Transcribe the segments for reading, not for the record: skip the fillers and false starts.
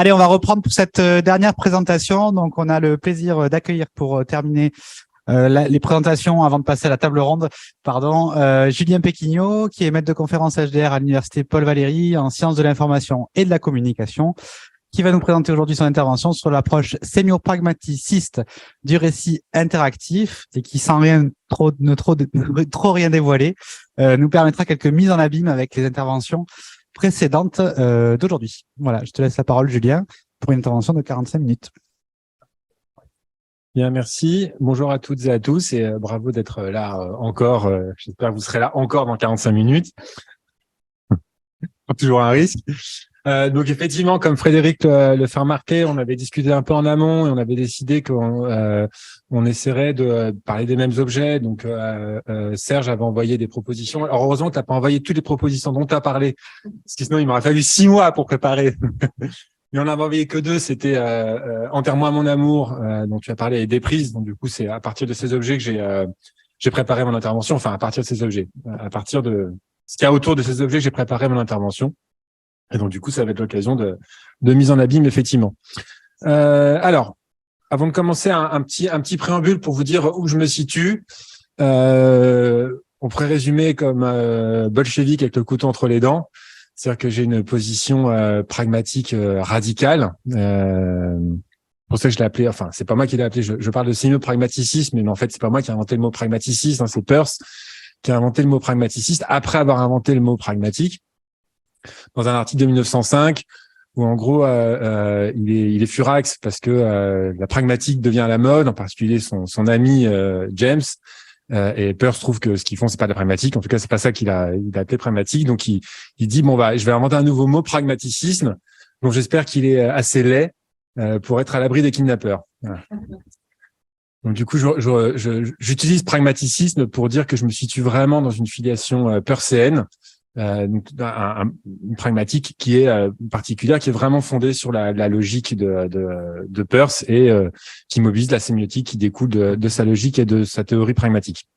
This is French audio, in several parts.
Allez, on va reprendre pour cette dernière présentation. Donc, on a le plaisir d'accueillir pour terminer les présentations avant de passer à la table ronde, Julien Péquignot, qui est maître de conférence HDR à l'université Paul Valéry en sciences de l'information et de la communication, qui va nous présenter aujourd'hui son intervention sur l'approche sémio-pragmaticiste du récit interactif et qui, sans trop rien dévoiler, nous permettra quelques mises en abîme avec les interventions précédentes d'aujourd'hui. Voilà, je te laisse la parole, Julien, pour une intervention de 45 minutes. Bien, merci. Bonjour à toutes et à tous et bravo d'être là encore. J'espère que vous serez là encore dans 45 minutes. Toujours un risque. Donc effectivement, comme Frédéric le fait remarquer, on avait discuté un peu en amont et on avait décidé qu'on essaierait de parler des mêmes objets. Donc Serge avait envoyé des propositions. Alors heureusement que tu n'as pas envoyé toutes les propositions dont tu as parlé, parce que sinon il m'aurait fallu 6 mois pour préparer. Mais on n'avait envoyé que 2, c'était Enterre-moi mon amour, dont tu as parlé, et Déprise. Donc du coup, c'est à partir de ces objets que j'ai préparé mon intervention. Enfin, à partir de ces objets, à partir de ce qu'il y a autour de ces objets, j'ai préparé mon intervention. Et donc, du coup, ça va être l'occasion de mise en abîme, effectivement. Alors, avant de commencer, un petit préambule pour vous dire où je me situe. On pourrait résumer comme bolchevique avec le couteau entre les dents. C'est-à-dire que j'ai une position pragmatique radicale. Pour ça que je l'ai appelé, enfin, c'est pas moi qui l'ai appelé, je parle de sémio-pragmaticisme, mais en fait, c'est pas moi qui ai inventé le mot pragmaticiste, hein, c'est Peirce qui a inventé le mot pragmaticiste après avoir inventé le mot pragmatique. Dans un article de 1905 où en gros il est furax parce que la pragmatique devient à la mode, en particulier son ami James, et Peirce trouve que ce qu'ils font c'est pas de la pragmatique, en tout cas c'est pas ça qu'il a appelé pragmatique, donc il dit bon je vais inventer un nouveau mot, pragmaticisme, donc j'espère qu'il est assez laid pour être à l'abri des kidnappeurs. Voilà. Donc du coup j'utilise pragmaticisme pour dire que je me situe vraiment dans une filiation peircéenne. Donc une pragmatique qui est particulière, qui est vraiment fondée sur la logique de Peirce et qui mobilise la sémiotique qui découle de sa logique et de sa théorie pragmatique.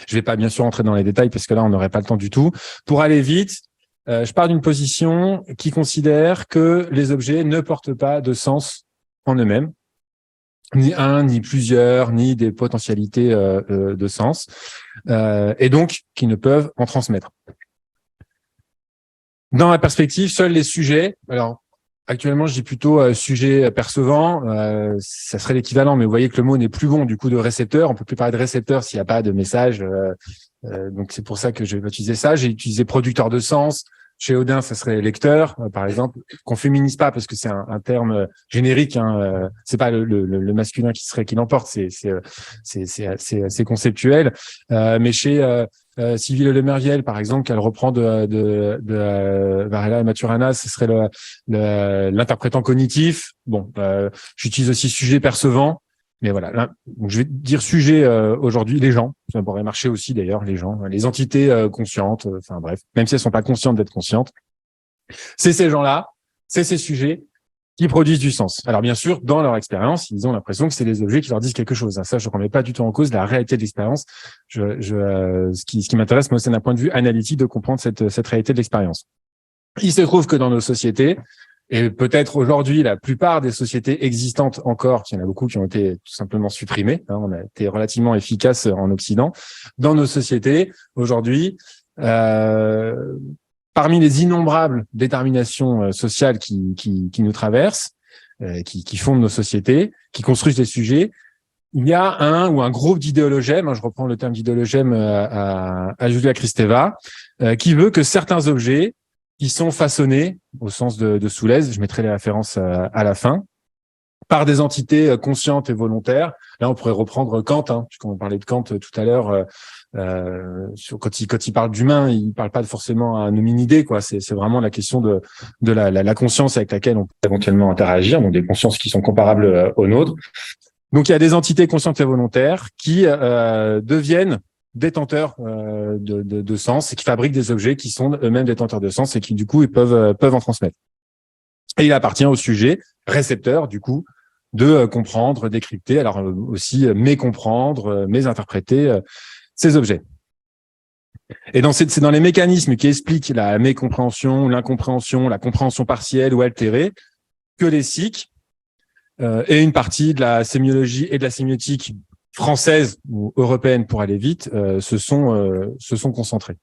Je vais pas bien sûr entrer dans les détails parce que là on n'aurait pas le temps du tout. Pour aller vite, je pars d'une position qui considère que les objets ne portent pas de sens en eux-mêmes, ni un, ni plusieurs, ni des potentialités de sens, et donc qui ne peuvent en transmettre. Dans la perspective, seuls les sujets, alors actuellement je dis plutôt sujet percevant, ça serait l'équivalent, mais vous voyez que le mot n'est plus bon du coup de récepteur, on peut plus parler de récepteur s'il n'y a pas de message, donc c'est pour ça que je vais utiliser ça. J'ai utilisé producteur de sens, chez Odin ça serait lecteur par exemple, qu'on féminise pas parce que c'est un terme générique, hein, c'est pas le masculin qui l'emporte, c'est conceptuel, mais chez Sylvie Lemerviel, par exemple, qu'elle reprend de Varela et Maturana, ce serait l'interprétant cognitif. Bon, j'utilise aussi sujet percevant, mais voilà. Donc je vais dire sujet aujourd'hui, les gens. Ça pourrait marcher aussi d'ailleurs, les gens, les entités conscientes. Enfin bref, même si elles sont pas conscientes d'être conscientes, c'est ces gens-là, c'est ces sujets qui produisent du sens. Alors bien sûr, dans leur expérience, ils ont l'impression que c'est des objets qui leur disent quelque chose. Ça, je ne remets pas du tout en cause la réalité de l'expérience. Ce qui m'intéresse, moi, c'est d'un point de vue analytique de comprendre cette réalité de l'expérience. Il se trouve que dans nos sociétés, et peut-être aujourd'hui la plupart des sociétés existantes encore, il y en a beaucoup qui ont été tout simplement supprimées, hein, on a été relativement efficace en Occident, dans nos sociétés aujourd'hui, parmi les innombrables déterminations sociales qui nous traversent, qui fondent nos sociétés, qui construisent des sujets, il y a un groupe d'idéologèmes, je reprends le terme d'idéologème à Julia Kristeva, qui veut que certains objets qui sont façonnés, au sens de Soulez, je mettrai les références à la fin, par des entités conscientes et volontaires. Là, on pourrait reprendre Kant, hein, puisqu'on parlait de Kant tout à l'heure. Quand il parle d'humain, il parle pas forcément à un hominidé, quoi. C'est vraiment la question de la conscience avec laquelle on peut éventuellement interagir, donc des consciences qui sont comparables aux nôtres. Donc, il y a des entités conscientes et volontaires qui deviennent détenteurs de sens et qui fabriquent des objets qui sont eux-mêmes détenteurs de sens et qui, du coup, ils peuvent en transmettre. Et il appartient au sujet récepteur, du coup, de comprendre, décrypter, alors aussi mécomprendre, mésinterpréter ces objets. Et c'est dans les mécanismes qui expliquent la mécompréhension, l'incompréhension, la compréhension partielle ou altérée que les SIC et une partie de la sémiologie et de la sémiotique française ou européenne pour aller vite se sont concentrés.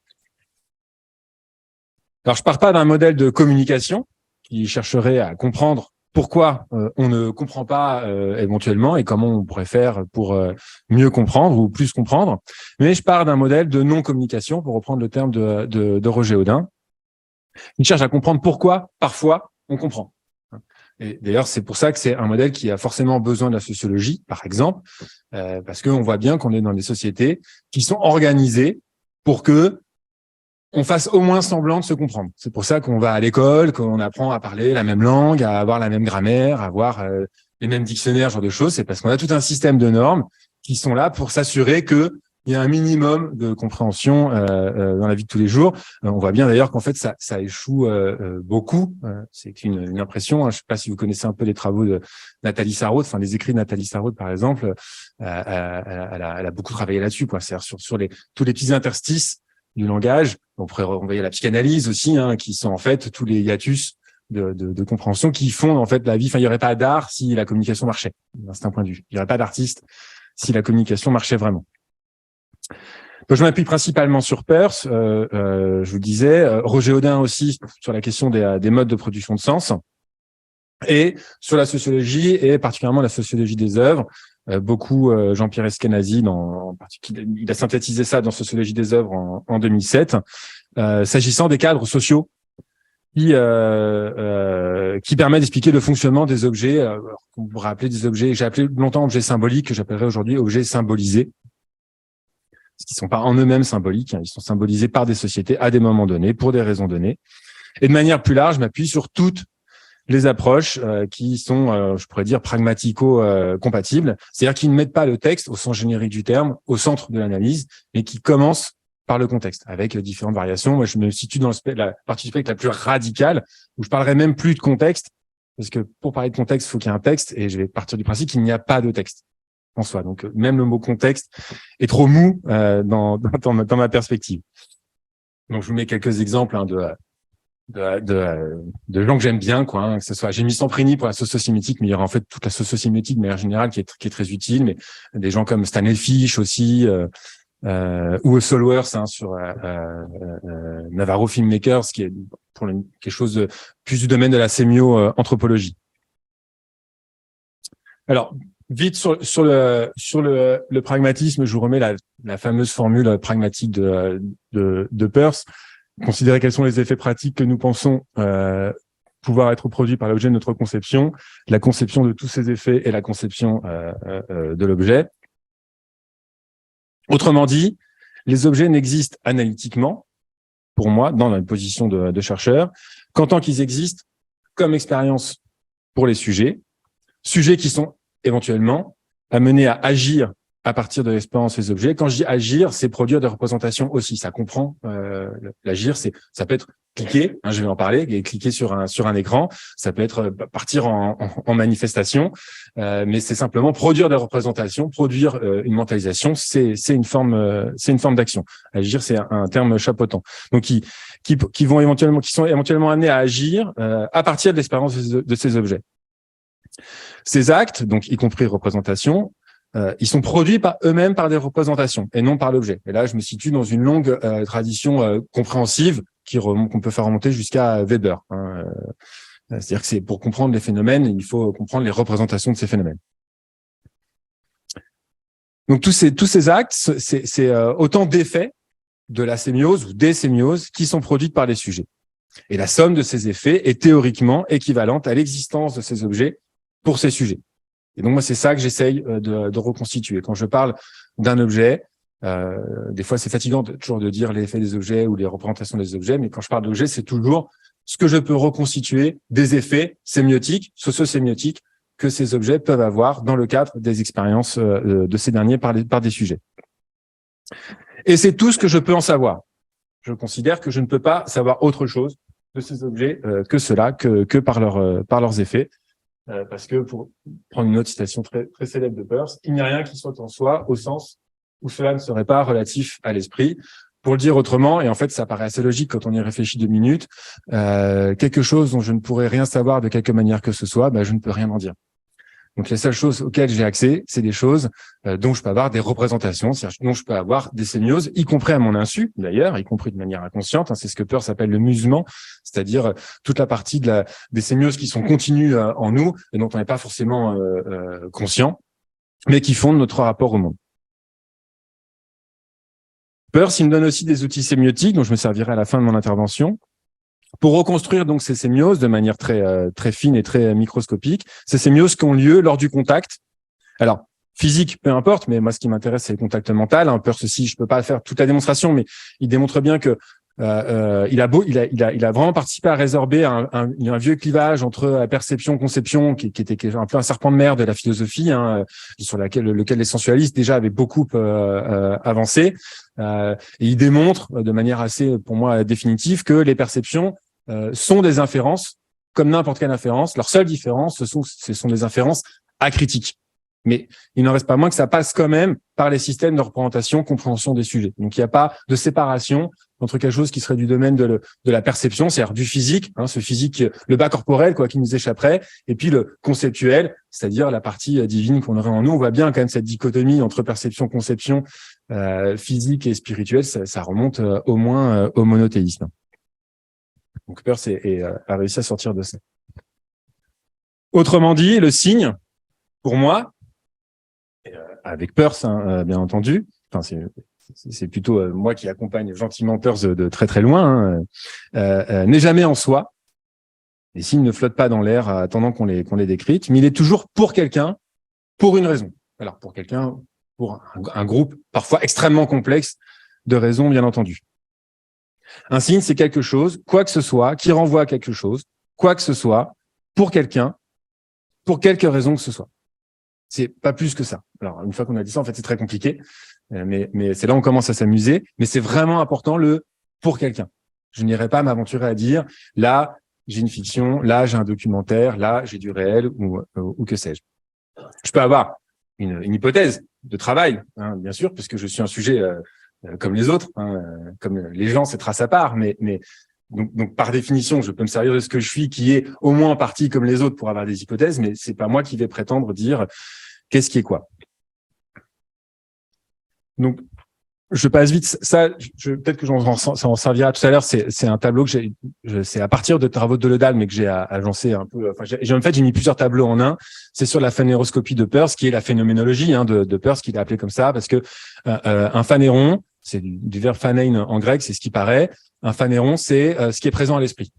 Alors, je pars pas d'un modèle de communication qui chercherait à comprendre pourquoi on ne comprend pas éventuellement et comment on pourrait faire pour mieux comprendre ou plus comprendre, mais je pars d'un modèle de non-communication, pour reprendre le terme de Roger Audin. Il cherche à comprendre pourquoi, parfois, on comprend. Et d'ailleurs, c'est pour ça que c'est un modèle qui a forcément besoin de la sociologie, par exemple, parce qu'on voit bien qu'on est dans des sociétés qui sont organisées pour que on fasse au moins semblant de se comprendre. C'est pour ça qu'on va à l'école, qu'on apprend à parler la même langue, à avoir la même grammaire, à avoir les mêmes dictionnaires, ce genre de choses. C'est parce qu'on a tout un système de normes qui sont là pour s'assurer que il y a un minimum de compréhension dans la vie de tous les jours. On voit bien d'ailleurs qu'en fait ça échoue beaucoup. C'est une impression. Je ne sais pas si vous connaissez un peu les travaux de Nathalie Sarraute, enfin les écrits de Nathalie Sarraute par exemple. Elle a beaucoup travaillé là-dessus, quoi. C'est-à-dire sur tous les petits interstices du langage. On pourrait renvoyer la psychanalyse aussi, qui sont en fait tous les hiatus de compréhension qui font en fait la vie. Enfin, il n'y aurait pas d'art si la communication marchait. C'est un point de vue. Il n'y aurait pas d'artiste si la communication marchait vraiment. Donc, je m'appuie principalement sur Peirce, je vous disais, Roger Audin aussi sur la question des modes de production de sens, et sur la sociologie et particulièrement la sociologie des œuvres. Beaucoup Jean-Pierre Eskenazi, en particulier, il a synthétisé ça dans Sociologie des œuvres en 2007, s'agissant des cadres sociaux qui permet d'expliquer le fonctionnement des objets qu'on pourrait appeler des objets, j'ai appelé longtemps objets symboliques, que j'appellerais aujourd'hui objets symbolisés, parce qu'ils sont pas en eux-mêmes symboliques, ils sont symbolisés par des sociétés à des moments donnés, pour des raisons données. Et de manière plus large, je m'appuie sur toutes les approches qui sont, je pourrais dire, pragmatico-compatibles, c'est-à-dire qui ne mettent pas le texte, au sens générique du terme, au centre de l'analyse, mais qui commencent par le contexte, avec différentes variations. Moi, je me situe dans la partie du spectre la plus radicale, où je parlerai même plus de contexte, parce que pour parler de contexte, il faut qu'il y ait un texte, et je vais partir du principe qu'il n'y a pas de texte en soi. Donc, même le mot contexte est trop mou dans ma perspective. Donc, je vous mets quelques exemples de gens que j'aime bien, quoi, que ce soit, j'ai mis Samprini pour la sociosémiotique, mais il y aura en fait toute la sociosémiotique de manière générale qui est très utile, mais des gens comme Stanley Fish aussi, ou Solwers sur Navarro Filmmakers, qui est pour quelque chose de plus du domaine de la sémio-anthropologie. Alors, vite sur le pragmatisme, je vous remets la fameuse formule pragmatique de Peirce. Considérer quels sont les effets pratiques que nous pensons pouvoir être produits par l'objet de notre conception, la conception de tous ces effets et la conception de l'objet. Autrement dit, les objets n'existent analytiquement, pour moi, dans une position de chercheur, qu'en tant qu'ils existent comme expérience pour les sujets qui sont éventuellement amenés à agir à partir de l'expérience des objets. Quand je dis agir, c'est produire des représentations aussi. Ça comprend l'agir, ça peut être cliquer, je vais en parler, et cliquer sur un écran. Ça peut être partir en manifestation, mais c'est simplement produire des représentations, produire une mentalisation. C'est une forme d'action. Agir, c'est un terme chapeautant. Donc qui sont éventuellement amenés à agir à partir de l'expérience de ces objets. Ces actes, donc y compris représentation, ils sont produits par eux-mêmes par des représentations et non par l'objet. Et là, je me situe dans une longue tradition compréhensive qu'on peut faire remonter jusqu'à Weber. C'est-à-dire que c'est pour comprendre les phénomènes, il faut comprendre les représentations de ces phénomènes. Donc tous ces actes, c'est autant d'effets de la sémiose ou des sémioses qui sont produites par les sujets. Et la somme de ces effets est théoriquement équivalente à l'existence de ces objets pour ces sujets. Et donc moi, c'est ça que j'essaye de reconstituer. Quand je parle d'un objet, des fois c'est fatigant toujours de dire l'effet des objets ou les représentations des objets, mais quand je parle d'objets, c'est toujours ce que je peux reconstituer des effets sémiotiques, socio-sémiotiques que ces objets peuvent avoir dans le cadre des expériences de ces derniers par des sujets. Et c'est tout ce que je peux en savoir. Je considère que je ne peux pas savoir autre chose de ces objets que cela, que par leurs effets. Parce que, pour prendre une autre citation très, très célèbre de Peirce, il n'y a rien qui soit en soi au sens où cela ne serait pas relatif à l'esprit. Pour le dire autrement, et en fait, ça paraît assez logique quand on y réfléchit 2 minutes, quelque chose dont je ne pourrais rien savoir de quelque manière que ce soit, je ne peux rien en dire. Donc, les seules choses auxquelles j'ai accès, c'est des choses dont je peux avoir des représentations, c'est-à-dire dont je peux avoir des sémioses, y compris à mon insu, d'ailleurs, y compris de manière inconsciente. C'est ce que Peirce appelle le musement, c'est-à-dire toute la partie des sémioses qui sont continues en nous et dont on n'est pas forcément conscient, mais qui fondent notre rapport au monde. Peirce, il me donne aussi des outils sémiotiques dont je me servirai à la fin de mon intervention pour reconstruire donc ces sémioses de manière très fine et très microscopique. Ces sémioses qui ont lieu lors du contact. Alors, physique, peu importe, mais moi, ce qui m'intéresse, c'est le contact mental. Peirce aussi, je peux pas faire toute la démonstration, mais il démontre bien que il a vraiment participé à résorber un vieux clivage entre la perception, conception, qui était un peu un serpent de mer de la philosophie, sur lequel les sensualistes déjà avaient beaucoup avancé. Et il démontre de manière assez, pour moi, définitive que les perceptions sont des inférences, comme n'importe quelle inférence. Leur seule différence, ce sont des inférences acritiques. Mais il n'en reste pas moins que ça passe quand même par les systèmes de représentation, compréhension des sujets. Donc, il n'y a pas de séparation entre quelque chose qui serait du domaine de la perception, c'est-à-dire du physique, ce physique, le bas corporel, qui nous échapperait, et puis le conceptuel, c'est-à-dire la partie divine qu'on aurait en nous. On voit bien quand même cette dichotomie entre perception, conception, physique et spirituelle, ça remonte au moins au monothéisme. Donc, Peirce a réussi à sortir de ça. Autrement dit, le signe, pour moi, avec Peirce, bien entendu, c'est plutôt moi qui accompagne gentiment Peirce de très très loin, n'est jamais en soi. Les signes ne flottent pas dans l'air attendant qu'on les décrypte, mais il est toujours pour quelqu'un, pour une raison. Alors pour quelqu'un, pour un groupe parfois extrêmement complexe de raisons, bien entendu. Un signe, c'est quelque chose, quoi que ce soit, qui renvoie à quelque chose, quoi que ce soit, pour quelqu'un, pour quelque raison que ce soit. C'est pas plus que ça. Alors, une fois qu'on a dit ça, en fait, c'est très compliqué, mais c'est là où on commence à s'amuser. Mais c'est vraiment important pour quelqu'un. Je n'irai pas m'aventurer à dire, là, j'ai une fiction, là, j'ai un documentaire, là, j'ai du réel ou que sais-je. Je peux avoir une hypothèse de travail, bien sûr, puisque je suis un sujet comme les autres, comme les gens, c'est trace à part, mais donc, par définition, je peux me servir de ce que je suis, qui est au moins en partie comme les autres pour avoir des hypothèses, mais c'est pas moi qui vais prétendre dire qu'est-ce qui est quoi. Donc, je passe vite. Ça, peut-être que ça en servira tout à l'heure. C'est un tableau que c'est à partir de travaux de Deleuze, mais que j'ai agencé un peu. Enfin, j'ai mis plusieurs tableaux en un. C'est sur la phanéroscopie de Peirce, qui est la phénoménologie de Peirce, qu'il a appelé comme ça, parce que un phanéron, c'est du verbe phanein en grec, c'est ce qui paraît. Un phanéron, c'est ce qui est présent à l'esprit.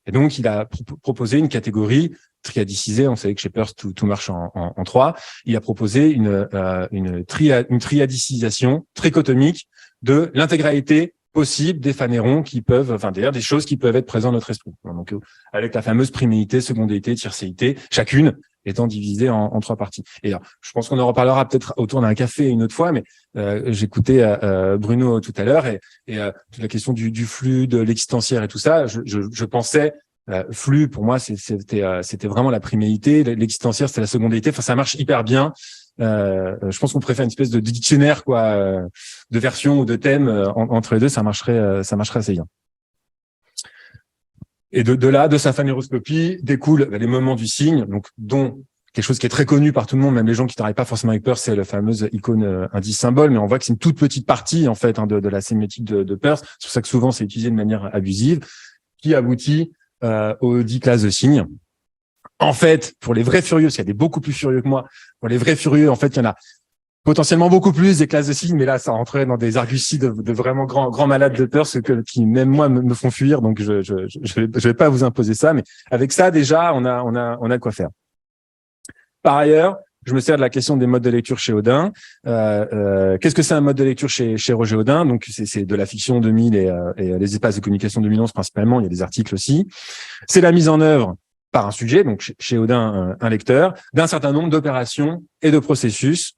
Et donc, il a proposé une catégorie triadicisée. On savait que chez Peirce, tout marche en trois. Il a proposé une triadicisation trichotomique de l'intégralité possible des phanérons qui peuvent, d'ailleurs, des choses qui peuvent être présentes dans notre esprit. Donc, avec la fameuse priméité, secondéité, tiercéité, chacune étant divisée en trois parties. Et alors, je pense qu'on en reparlera peut-être autour d'un café une autre fois, mais j'écoutais Bruno tout à l'heure et toute la question du flux, de l'existentiaire et tout ça. Je pensais flux, pour moi, c'était vraiment la priméité. L'existentiaire, c'était la secondéité. Enfin, ça marche hyper bien. Je pense qu'on préfère une espèce de dictionnaire, de versions ou de thèmes entre les deux. Ça marcherait assez bien. Et de là, de sa phanéroscopie, découlent les moments du signe, donc dont quelque chose qui est très connu par tout le monde, même les gens qui travaillent pas forcément avec Peirce, c'est la fameuse icône indice symbole, mais on voit que c'est une toute petite partie en fait de la sémiotique de Peirce. C'est pour ça que souvent c'est utilisé de manière abusive, qui aboutit aux 10 classes de signes. En fait, pour les vrais furieux, parce qu'il y a des beaucoup plus furieux que moi, pour les vrais furieux, en fait, il y en a potentiellement beaucoup plus des classes de signes, mais là, ça rentrait dans des arguties de vraiment grands malades de Peirce qui même moi me font fuir, donc je vais pas vous imposer ça, mais avec ça déjà, on a de quoi faire. Par ailleurs, je me sers de la question des modes de lecture chez Audin. Qu'est-ce que c'est un mode de lecture chez Roger Audin? Donc c'est de la fiction 2000 et les espaces de communication 2011 principalement. Il y a des articles aussi. C'est la mise en œuvre par un sujet, donc chez Audin un lecteur, d'un certain nombre d'opérations et de processus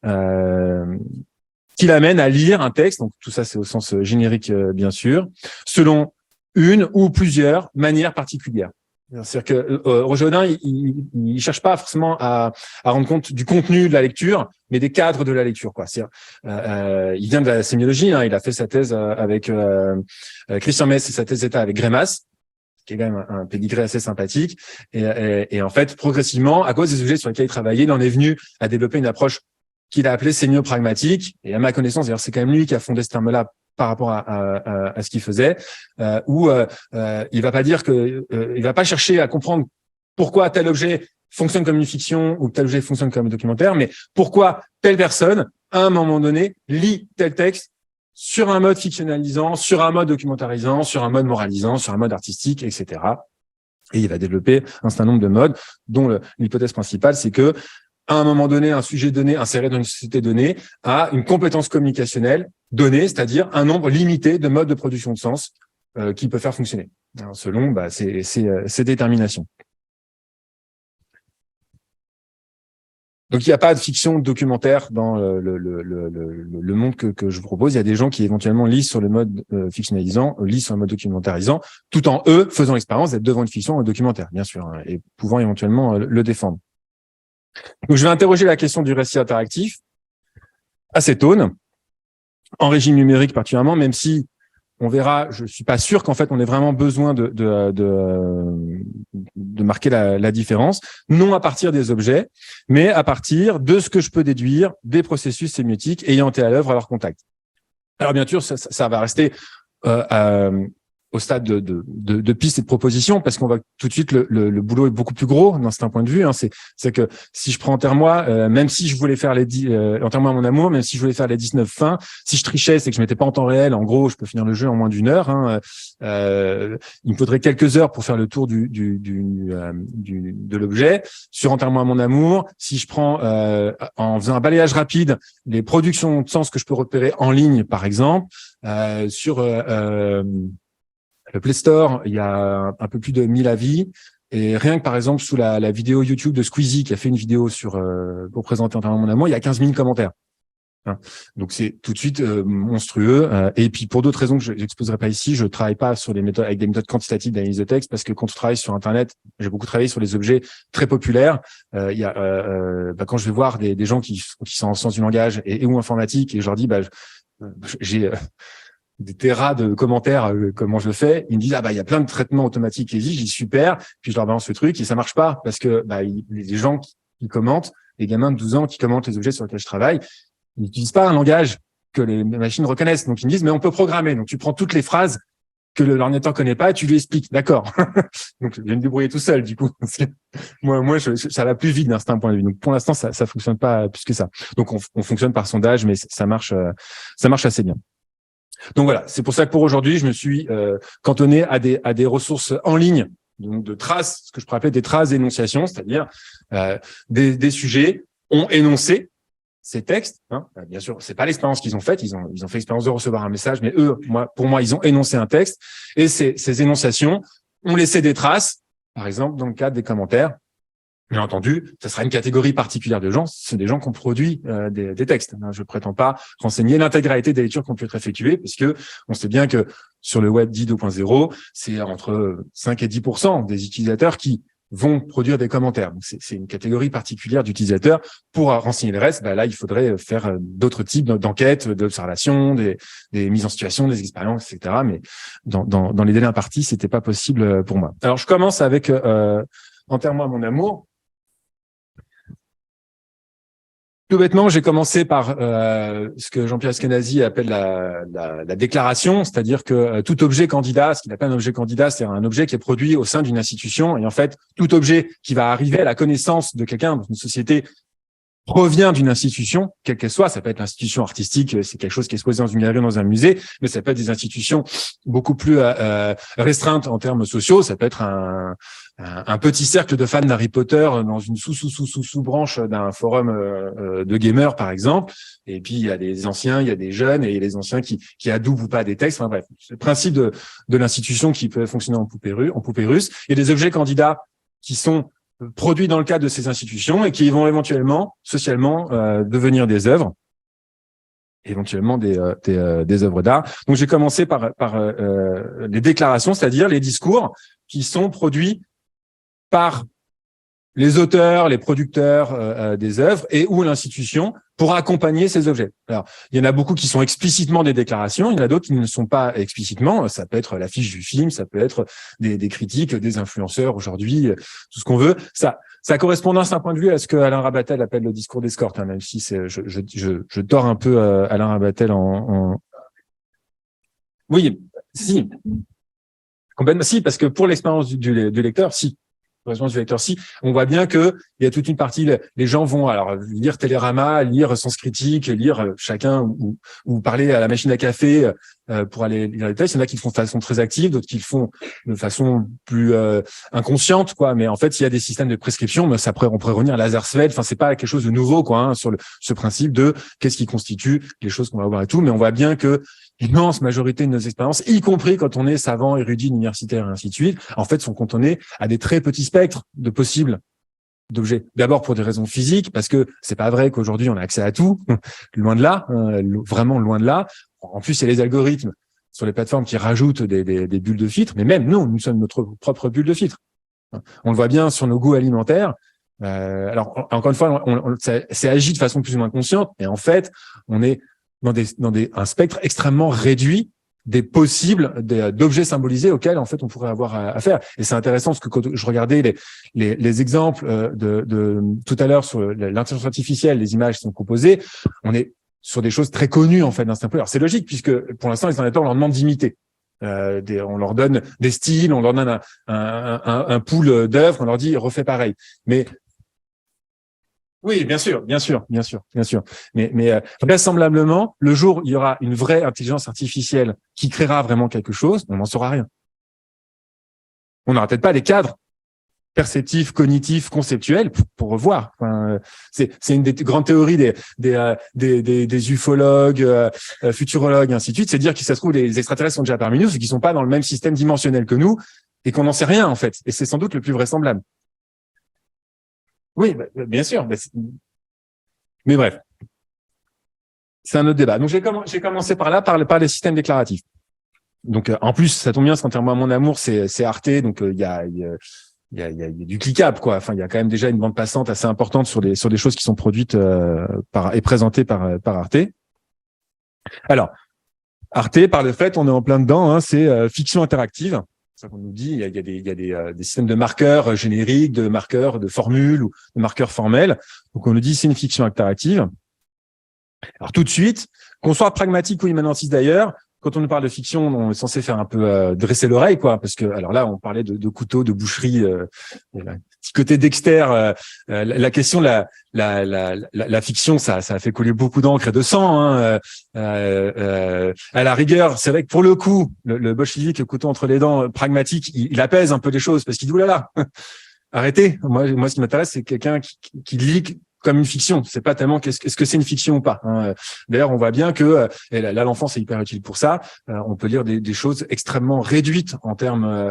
qui l'amène à lire un texte, donc tout ça c'est au sens générique bien sûr, selon une ou plusieurs manières particulières. C'est-à-dire que Roger Houdin, il cherche pas forcément à rendre compte du contenu de la lecture, mais des cadres de la lecture, quoi. C'est-à-dire, il vient de la sémiologie, hein, il a fait sa thèse avec Christian Metz et sa thèse d'état avec Greimas, qui est quand même un pédigré assez sympathique. Et en fait, progressivement, à cause des sujets sur lesquels il travaillait, il en est venu à développer une approche qu'il a appelée sémio-pragmatique. Et à ma connaissance, d'ailleurs, c'est quand même lui qui a fondé ce terme-là par rapport à ce qu'il faisait, où il va pas dire que il va pas chercher à comprendre pourquoi tel objet fonctionne comme une fiction ou tel objet fonctionne comme un documentaire, mais pourquoi telle personne, à un moment donné, lit tel texte sur un mode fictionnalisant, sur un mode documentarisant, sur un mode moralisant, sur un mode artistique, etc. Et il va développer un certain nombre de modes, dont l'hypothèse principale, c'est que à un moment donné, un sujet donné inséré dans une société donnée a une compétence communicationnelle donnée, c'est-à-dire un nombre limité de modes de production de sens qui peut faire fonctionner, selon ces déterminations. Donc, il n'y a pas de fiction documentaire dans le monde que je vous propose. Il y a des gens qui éventuellement lisent sur le mode fictionnalisant, lisent sur le mode documentarisant, tout en eux faisant l'expérience d'être devant une fiction ou un documentaire, bien sûr, hein, et pouvant éventuellement le défendre. Donc, je vais interroger la question du récit interactif, acétone, en régime numérique particulièrement, même si on verra, je suis pas sûr qu'en fait on ait vraiment besoin de marquer la différence, non à partir des objets, mais à partir de ce que je peux déduire des processus sémiotiques ayant été à l'œuvre à leur contact. Alors bien sûr, ça va rester au stade de pistes et de propositions, parce qu'on va tout de suite, le boulot est beaucoup plus gros dans certains points de vue. Hein. C'est que si je prends Enterre-moi, même si je voulais faire Enterre-moi mon amour, même si je voulais faire les 19 fins, si je trichais, c'est que je mettais pas en temps réel. En gros, je peux finir le jeu en moins d'une heure. Hein. Il me faudrait quelques heures pour faire le tour de l'objet. Sur Enterre-moi mon amour, si je prends en faisant un balayage rapide les productions de sens que je peux repérer en ligne, par exemple, sur le Play Store, il y a un peu plus de 1000 avis. Et rien que, par exemple, sous la vidéo YouTube de Squeezie, qui a fait une vidéo pour présenter Enterre-moi mon amour, il y a 15 000 commentaires. Hein. Donc, c'est tout de suite monstrueux. Et puis, pour d'autres raisons que je n'exposerai pas ici, je travaille pas sur avec des méthodes quantitatives d'analyse de texte, parce que quand on travaille sur Internet, j'ai beaucoup travaillé sur les objets très populaires. Il y a, quand je vais voir des gens qui sont en sciences du langage et ou informatique, et je leur dis, j'ai des terras de commentaires, comment je le fais, ils me disent, il y a plein de traitements automatiques qui existent, j'ai dit super, puis je leur balance le truc et ça marche pas, parce que, les gens qui commentent, les gamins de 12 ans qui commentent les objets sur lesquels je travaille, ils n'utilisent pas un langage que les machines reconnaissent. Donc, ils me disent, mais on peut programmer. Donc, tu prends toutes les phrases que l'ordinateur connaît pas et tu lui expliques. D'accord. Donc, je vais me débrouiller tout seul, du coup. Moi, ça va plus vite d'un certain point de vue. Donc, pour l'instant, ça fonctionne pas plus que ça. Donc, on fonctionne par sondage, mais ça marche assez bien. Donc voilà, c'est pour ça que pour aujourd'hui, je me suis cantonné à des ressources en ligne, donc de traces, ce que je pourrais appeler des traces d'énonciation, c'est-à-dire des sujets ont énoncé ces textes. Hein. Bien sûr, c'est pas l'expérience qu'ils ont faite, ils ont fait l'expérience de recevoir un message, mais pour moi, ils ont énoncé un texte, et ces énonciations ont laissé des traces, par exemple dans le cadre des commentaires. Bien entendu, ça sera une catégorie particulière de gens, c'est des gens qui ont produit des textes. Je ne prétends pas renseigner l'intégralité des lectures qui ont pu être effectuées, parce que on sait bien que sur le web dit 2.0, c'est entre 5 et 10% des utilisateurs qui vont produire des commentaires. Donc c'est une catégorie particulière d'utilisateurs. Pour renseigner le reste, là, il faudrait faire d'autres types d'enquêtes, d'observations, des mises en situation, des expériences, etc. Mais dans les délais impartis, c'était pas possible pour moi. Alors, je commence avec Enterre-moi mon amour. Tout bêtement, j'ai commencé par ce que Jean-Pierre Eskenazi appelle la déclaration, c'est-à-dire que tout objet candidat, ce qu'il appelle un objet candidat, c'est un objet qui est produit au sein d'une institution, et en fait, tout objet qui va arriver à la connaissance de quelqu'un dans une société provient d'une institution, quelle qu'elle soit. Ça peut être l'institution artistique, c'est quelque chose qui est exposé dans une galerie ou dans un musée, mais ça peut être des institutions beaucoup plus restreintes en termes sociaux. Ça peut être un petit cercle de fans d'Harry Potter dans une sous-branche d'un forum de gamers, par exemple. Et puis, il y a des anciens, il y a des jeunes, et les anciens qui adoubent ou pas des textes. Enfin bref, c'est le principe de l'institution qui peut fonctionner en poupée russe. Il y a des objets candidats qui sont produits dans le cadre de ces institutions et qui vont éventuellement, socialement, devenir des œuvres, éventuellement des œuvres d'art. Donc, j'ai commencé par les déclarations, c'est-à-dire les discours qui sont produits par les auteurs, les producteurs des œuvres et ou l'institution pour accompagner ces objets. Alors, il y en a beaucoup qui sont explicitement des déclarations, il y en a d'autres qui ne sont pas explicitement. Ça peut être l'affiche du film, ça peut être des critiques, des influenceurs aujourd'hui, tout ce qu'on veut. Ça correspond d'un certain point de vue à ce que Alain Rabatel appelle le discours d'escorte, hein, même si je dors un peu Alain Rabatel Oui, si, complètement, si, parce que pour l'expérience du lecteur, si. Du lecteur, si, on voit bien que il y a toute une partie, les gens vont alors lire Télérama, lire Sens Critique, lire chacun ou parler à la machine à café pour aller lire les textes. Il y en a qui le font de façon très active, d'autres qui le font de façon plus inconsciente, quoi. Mais en fait, il y a des systèmes de prescription. Mais on pourrait revenir à Lazarsfeld. Enfin, c'est pas quelque chose de nouveau, quoi, hein, sur ce principe de qu'est-ce qui constitue les choses qu'on va voir et tout. Mais on voit bien que l'immense majorité de nos expériences, y compris quand on est savant, érudit, universitaire et ainsi de suite, en fait, sont cantonnés à des très petits spectres de possibles d'objets. D'abord pour des raisons physiques, parce que c'est pas vrai qu'aujourd'hui on a accès à tout, loin de là, vraiment loin de là. En plus, il y a les algorithmes sur les plateformes qui rajoutent des bulles de filtre, mais même nous sommes notre propre bulle de filtre. On le voit bien sur nos goûts alimentaires. Alors, encore une fois, c'est agi de façon plus ou moins consciente, et en fait, on est dans un spectre extrêmement réduit des possibles d'objets symbolisés auxquels en fait on pourrait avoir affaire. Et c'est intéressant parce que quand je regardais les exemples de tout à l'heure sur l'intelligence artificielle, les images sont composées, on est sur des choses très connues en fait d'instinct. Alors c'est logique puisque pour l'instant les ordinateurs on leur demande d'imiter. On leur donne des styles, on leur donne un pool d'œuvres, on leur dit refais pareil. Mais oui, bien sûr. Mais vraisemblablement, le jour où il y aura une vraie intelligence artificielle qui créera vraiment quelque chose, on n'en saura rien. On n'aura peut-être pas les cadres perceptifs, cognitifs, conceptuels pour revoir. Enfin, c'est une des grandes théories des ufologues, futurologues, et ainsi de suite. C'est dire que ça se trouve les extraterrestres sont déjà parmi nous, c'est qu'ils sont pas dans le même système dimensionnel que nous et qu'on n'en sait rien en fait. Et c'est sans doute le plus vraisemblable. Oui, bien sûr. Mais bref, c'est un autre débat. Donc, j'ai commencé par là, par les systèmes déclaratifs. Donc, en plus, ça tombe bien, parce qu'en termes de mon amour, c'est Arte. Donc, il y a du cliquable, quoi. Enfin, il y a quand même déjà une bande passante assez importante sur des choses qui sont produites et présentées par Arte. Alors, Arte, par le fait, on est en plein dedans, hein, c'est fiction interactive. C'est ça qu'on nous dit, il y a des systèmes de marqueurs génériques, de marqueurs de formules ou de marqueurs formels. Donc, on nous dit c'est une fiction interactive. Alors, tout de suite, qu'on soit pragmatique ou immanentiste d'ailleurs, quand on nous parle de fiction, on est censé faire un peu dresser l'oreille, quoi, parce que alors là, on parlait de couteaux, de boucherie, petit côté Dexter. La question, la fiction, ça a fait couler beaucoup d'encre et de sang. Hein, à la rigueur, c'est vrai que pour le coup, le bolchevique, le couteau entre les dents, pragmatique, il apaise un peu les choses parce qu'il dit oulala, arrêtez. Moi, ce qui m'intéresse, c'est quelqu'un qui lit comme une fiction. C'est pas tellement est-ce que c'est une fiction ou pas. Hein. D'ailleurs, on voit bien que et là, l'enfance est hyper utile pour ça. On peut lire des choses extrêmement réduites en termes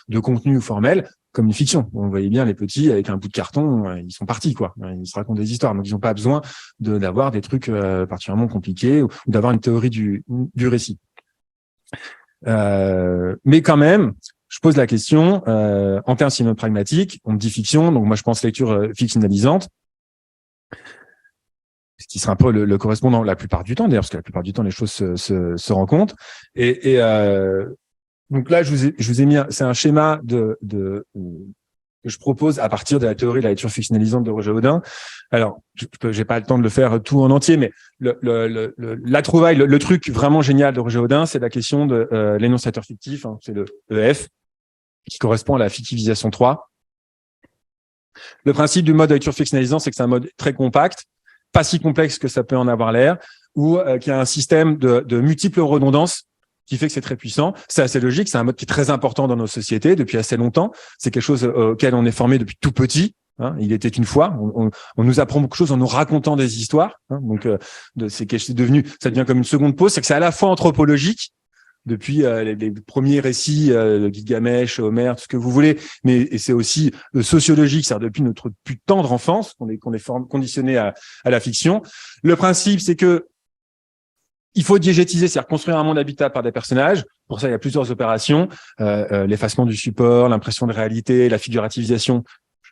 de contenu formel, comme une fiction. On voyait bien les petits avec un bout de carton, ils sont partis, quoi. Ils se racontent des histoires, donc ils n'ont pas besoin d'avoir des trucs particulièrement compliqués ou d'avoir une théorie du récit. Mais quand même, je pose la question en termes cinéma pragmatiques. On me dit fiction, donc moi je pense lecture fictionnalisante. Ce qui sera un peu le correspondant la plupart du temps, d'ailleurs, parce que la plupart du temps, les choses se rencontrent. Et donc là, je vous ai mis, c'est un schéma que je propose à partir de la théorie de la lecture fictionnalisante de Roger Houdin. Alors, j'ai pas le temps de le faire tout en entier, mais la trouvaille, le truc vraiment génial de Roger Houdin, c'est la question de l'énonciateur fictif, hein, c'est le EF, qui correspond à la fictivisation 3. Le principe du mode de lecture fictionnalisant, c'est que c'est un mode très compact, pas si complexe que ça peut en avoir l'air, ou qui a un système de multiples redondances qui fait que c'est très puissant. C'est assez logique, c'est un mode qui est très important dans nos sociétés depuis assez longtemps. C'est quelque chose auquel on est formé depuis tout petit. Hein. Il était une fois. On nous apprend beaucoup de choses en nous racontant des histoires. Hein. Donc, c'est devenu, ça devient comme une seconde pause. C'est que c'est à la fois anthropologique, depuis les premiers récits de Gilgamesh, Homère, tout ce que vous voulez, mais c'est aussi sociologique, c'est-à-dire depuis notre plus tendre enfance qu'on est conditionné à la fiction. Le principe, c'est que Il faut diégétiser, c'est-à-dire construire un monde habitable par des personnages. Pour ça, il y a plusieurs opérations. L'effacement du support, l'impression de réalité, la figurativisation.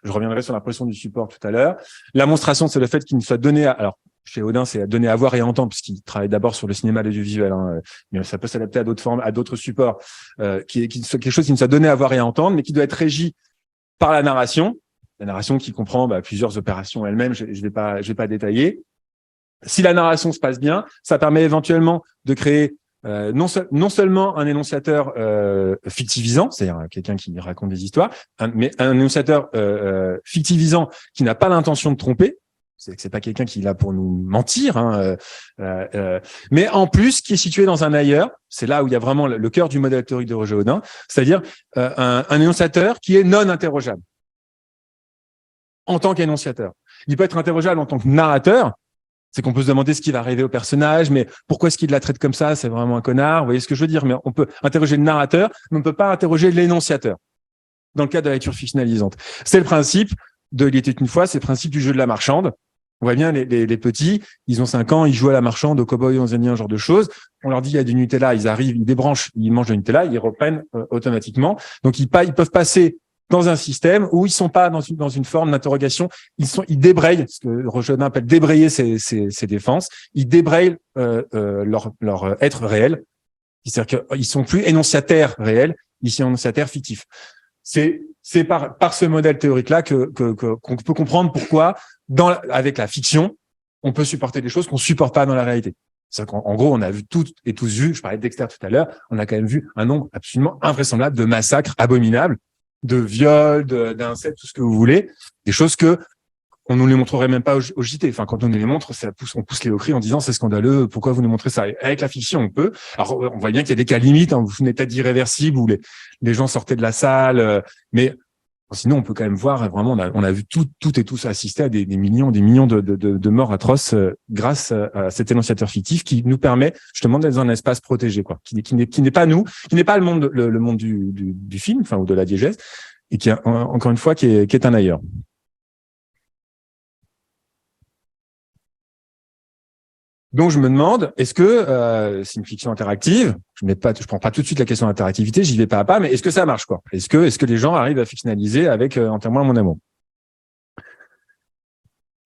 Je reviendrai sur l'impression du support tout à l'heure. La monstration, c'est le fait qu'il ne soit donné alors, chez Odin, c'est donné à voir et à entendre, puisqu'il travaille d'abord sur le cinéma et l'audiovisuel, hein, mais ça peut s'adapter à d'autres formes, à d'autres supports, qui soit quelque chose qui ne soit donné à voir et à entendre, mais qui doit être régi par la narration. La narration qui comprend plusieurs opérations elles-mêmes, je vais pas détailler. Si la narration se passe bien, ça permet éventuellement de créer non seulement un énonciateur fictivisant, c'est-à-dire quelqu'un qui raconte des histoires, mais un énonciateur fictivisant qui n'a pas l'intention de tromper. C'est pas quelqu'un qui est là pour nous mentir, hein, mais en plus qui est situé dans un ailleurs. C'est là où il y a vraiment le cœur du modèle théorique de Roger Houdin, c'est-à-dire un énonciateur qui est non interrogeable en tant qu'énonciateur. Il peut être interrogeable en tant que narrateur. C'est qu'on peut se demander ce qui va arriver au personnage, mais pourquoi est-ce qu'il la traite comme ça? C'est vraiment un connard. Vous voyez ce que je veux dire? Mais on peut interroger le narrateur, mais on ne peut pas interroger l'énonciateur. Dans le cas de la lecture fictionnalisante. C'est le principe de Il était une fois, c'est le principe du jeu de la marchande. On voit bien les petits, ils ont 5 ans, ils jouent à la marchande, au cow-boy, aux indiens, genre de choses. On leur dit il y a du Nutella, ils arrivent, ils débranchent, ils mangent le Nutella, ils reprennent automatiquement. Donc ils peuvent passer dans un système où ils sont pas dans une forme d'interrogation, ils débrayent, ce que Roger Houdin appelle débrayer ses défenses, ils débrayent leur être réel, c'est-à-dire qu'ils sont plus énonciataires réels, ils sont énonciataires fictifs. C'est par ce modèle théorique-là qu'on peut comprendre pourquoi avec la fiction, on peut supporter des choses qu'on supporte pas dans la réalité. C'est-à-dire qu'en gros, on a vu toutes et tous vu, je parlais de Dexter tout à l'heure, on a quand même vu un nombre absolument invraisemblable de massacres abominables, de viols, d'incestes, tout ce que vous voulez, des choses que on nous les montrerait même pas au JT. Enfin, quand on nous les montre, on pousse les cris en disant c'est scandaleux, pourquoi vous nous montrez ça? Et avec la fiction, on peut. Alors, on voit bien qu'il y a des cas limites, hein, vous venez peut-être d'irréversible où les gens sortaient de la salle, mais sinon, on peut quand même voir vraiment, on a vu tout et tous assister à des millions de morts atroces grâce à cet énonciateur fictif qui nous permet justement d'être dans un espace protégé, quoi, qui n'est pas nous, qui n'est pas le monde du film, enfin, ou de la diégèse, et qui encore une fois qui est un ailleurs. Donc je me demande, est-ce que c'est une fiction interactive? Je prends pas tout de suite la question d'interactivité, j'y vais pas à pas, mais est-ce que ça marche, quoi? Est-ce que les gens arrivent à fictionnaliser avec En témoin mon amour?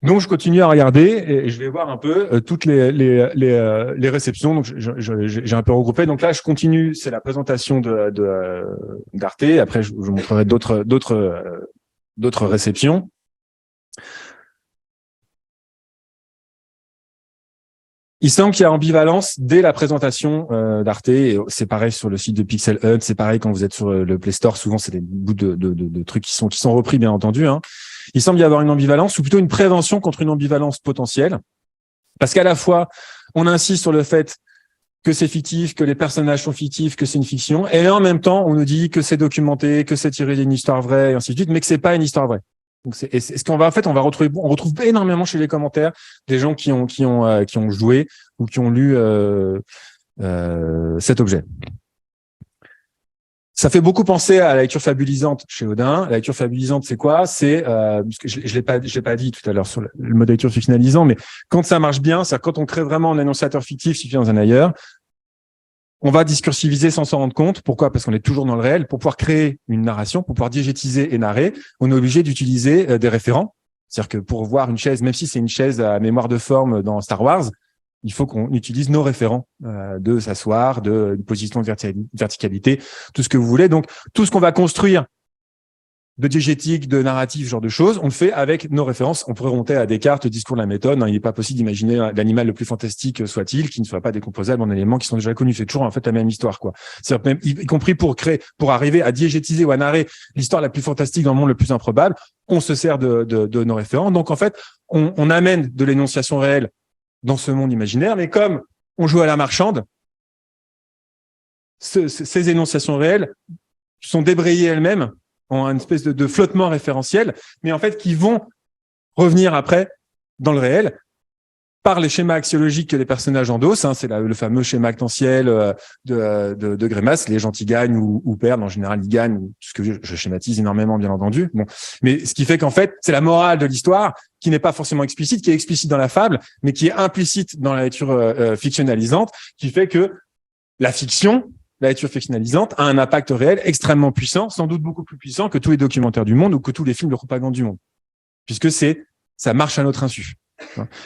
Donc je continue à regarder et je vais voir un peu toutes les réceptions. Donc j'ai un peu regroupé. Donc là je continue, c'est la présentation d'Arte. Après je vous montrerai d'autres réceptions. Il semble qu'il y a ambivalence dès la présentation d'Arte. C'est pareil sur le site de Pixel Hunt, c'est pareil quand vous êtes sur le Play Store. Souvent, c'est des bouts de trucs qui sont repris, bien entendu. Hein. Il semble y avoir une ambivalence, ou plutôt une prévention contre une ambivalence potentielle, parce qu'à la fois, on insiste sur le fait que c'est fictif, que les personnages sont fictifs, que c'est une fiction, et en même temps, on nous dit que c'est documenté, que c'est tiré d'une histoire vraie, et ainsi de suite, mais que c'est pas une histoire vraie. Donc c'est ce qu'on va on retrouve énormément chez les commentaires des gens qui ont joué ou qui ont lu cet objet. Ça fait beaucoup penser à la lecture fabulisante chez Houdin. La lecture fabulisante, c'est quoi? C'est parce que je l'ai pas dit tout à l'heure sur le mode de lecture fictionnalisant, mais quand ça marche bien, c'est quand on crée vraiment un énonciateur fictif situé dans un ailleurs. On va discursiviser sans s'en rendre compte. Pourquoi? Parce qu'on est toujours dans le réel. Pour pouvoir créer une narration, pour pouvoir diégétiser et narrer, on est obligé d'utiliser des référents. C'est-à-dire que pour voir une chaise, même si c'est une chaise à mémoire de forme dans Star Wars, il faut qu'on utilise nos référents de s'asseoir, de position de verticalité, tout ce que vous voulez. Donc, tout ce qu'on va construire de diégétique, de narratif, ce genre de choses, on le fait avec nos références. On pourrait remonter à Descartes, le discours de la méthode. Il n'est pas possible d'imaginer l'animal le plus fantastique soit-il qui ne soit pas décomposable en éléments qui sont déjà connus. C'est toujours en fait la même histoire, quoi. C'est même, y compris pour arriver à diégétiser ou à narrer l'histoire la plus fantastique dans le monde le plus improbable, on se sert de nos référents. Donc en fait, on amène de l'énonciation réelle dans ce monde imaginaire, mais comme on joue à la marchande, ces énonciations réelles sont débrayées elles-mêmes en une espèce de flottement référentiel, mais en fait qui vont revenir après dans le réel. par les schémas axiologiques que les personnages endossent, c'est le fameux schéma actantiel de Grémas, les gentils gagnent ou perdent, en général ils gagnent, ce que je schématise énormément bien entendu. Bon, mais ce qui fait qu'en fait c'est la morale de l'histoire qui n'est pas forcément explicite, qui est explicite dans la fable, mais qui est implicite dans la lecture fictionnalisante, qui fait que la lecture fictionnalisante a un impact réel extrêmement puissant, sans doute beaucoup plus puissant que tous les documentaires du monde ou que tous les films de propagande du monde, puisque ça marche à notre insu.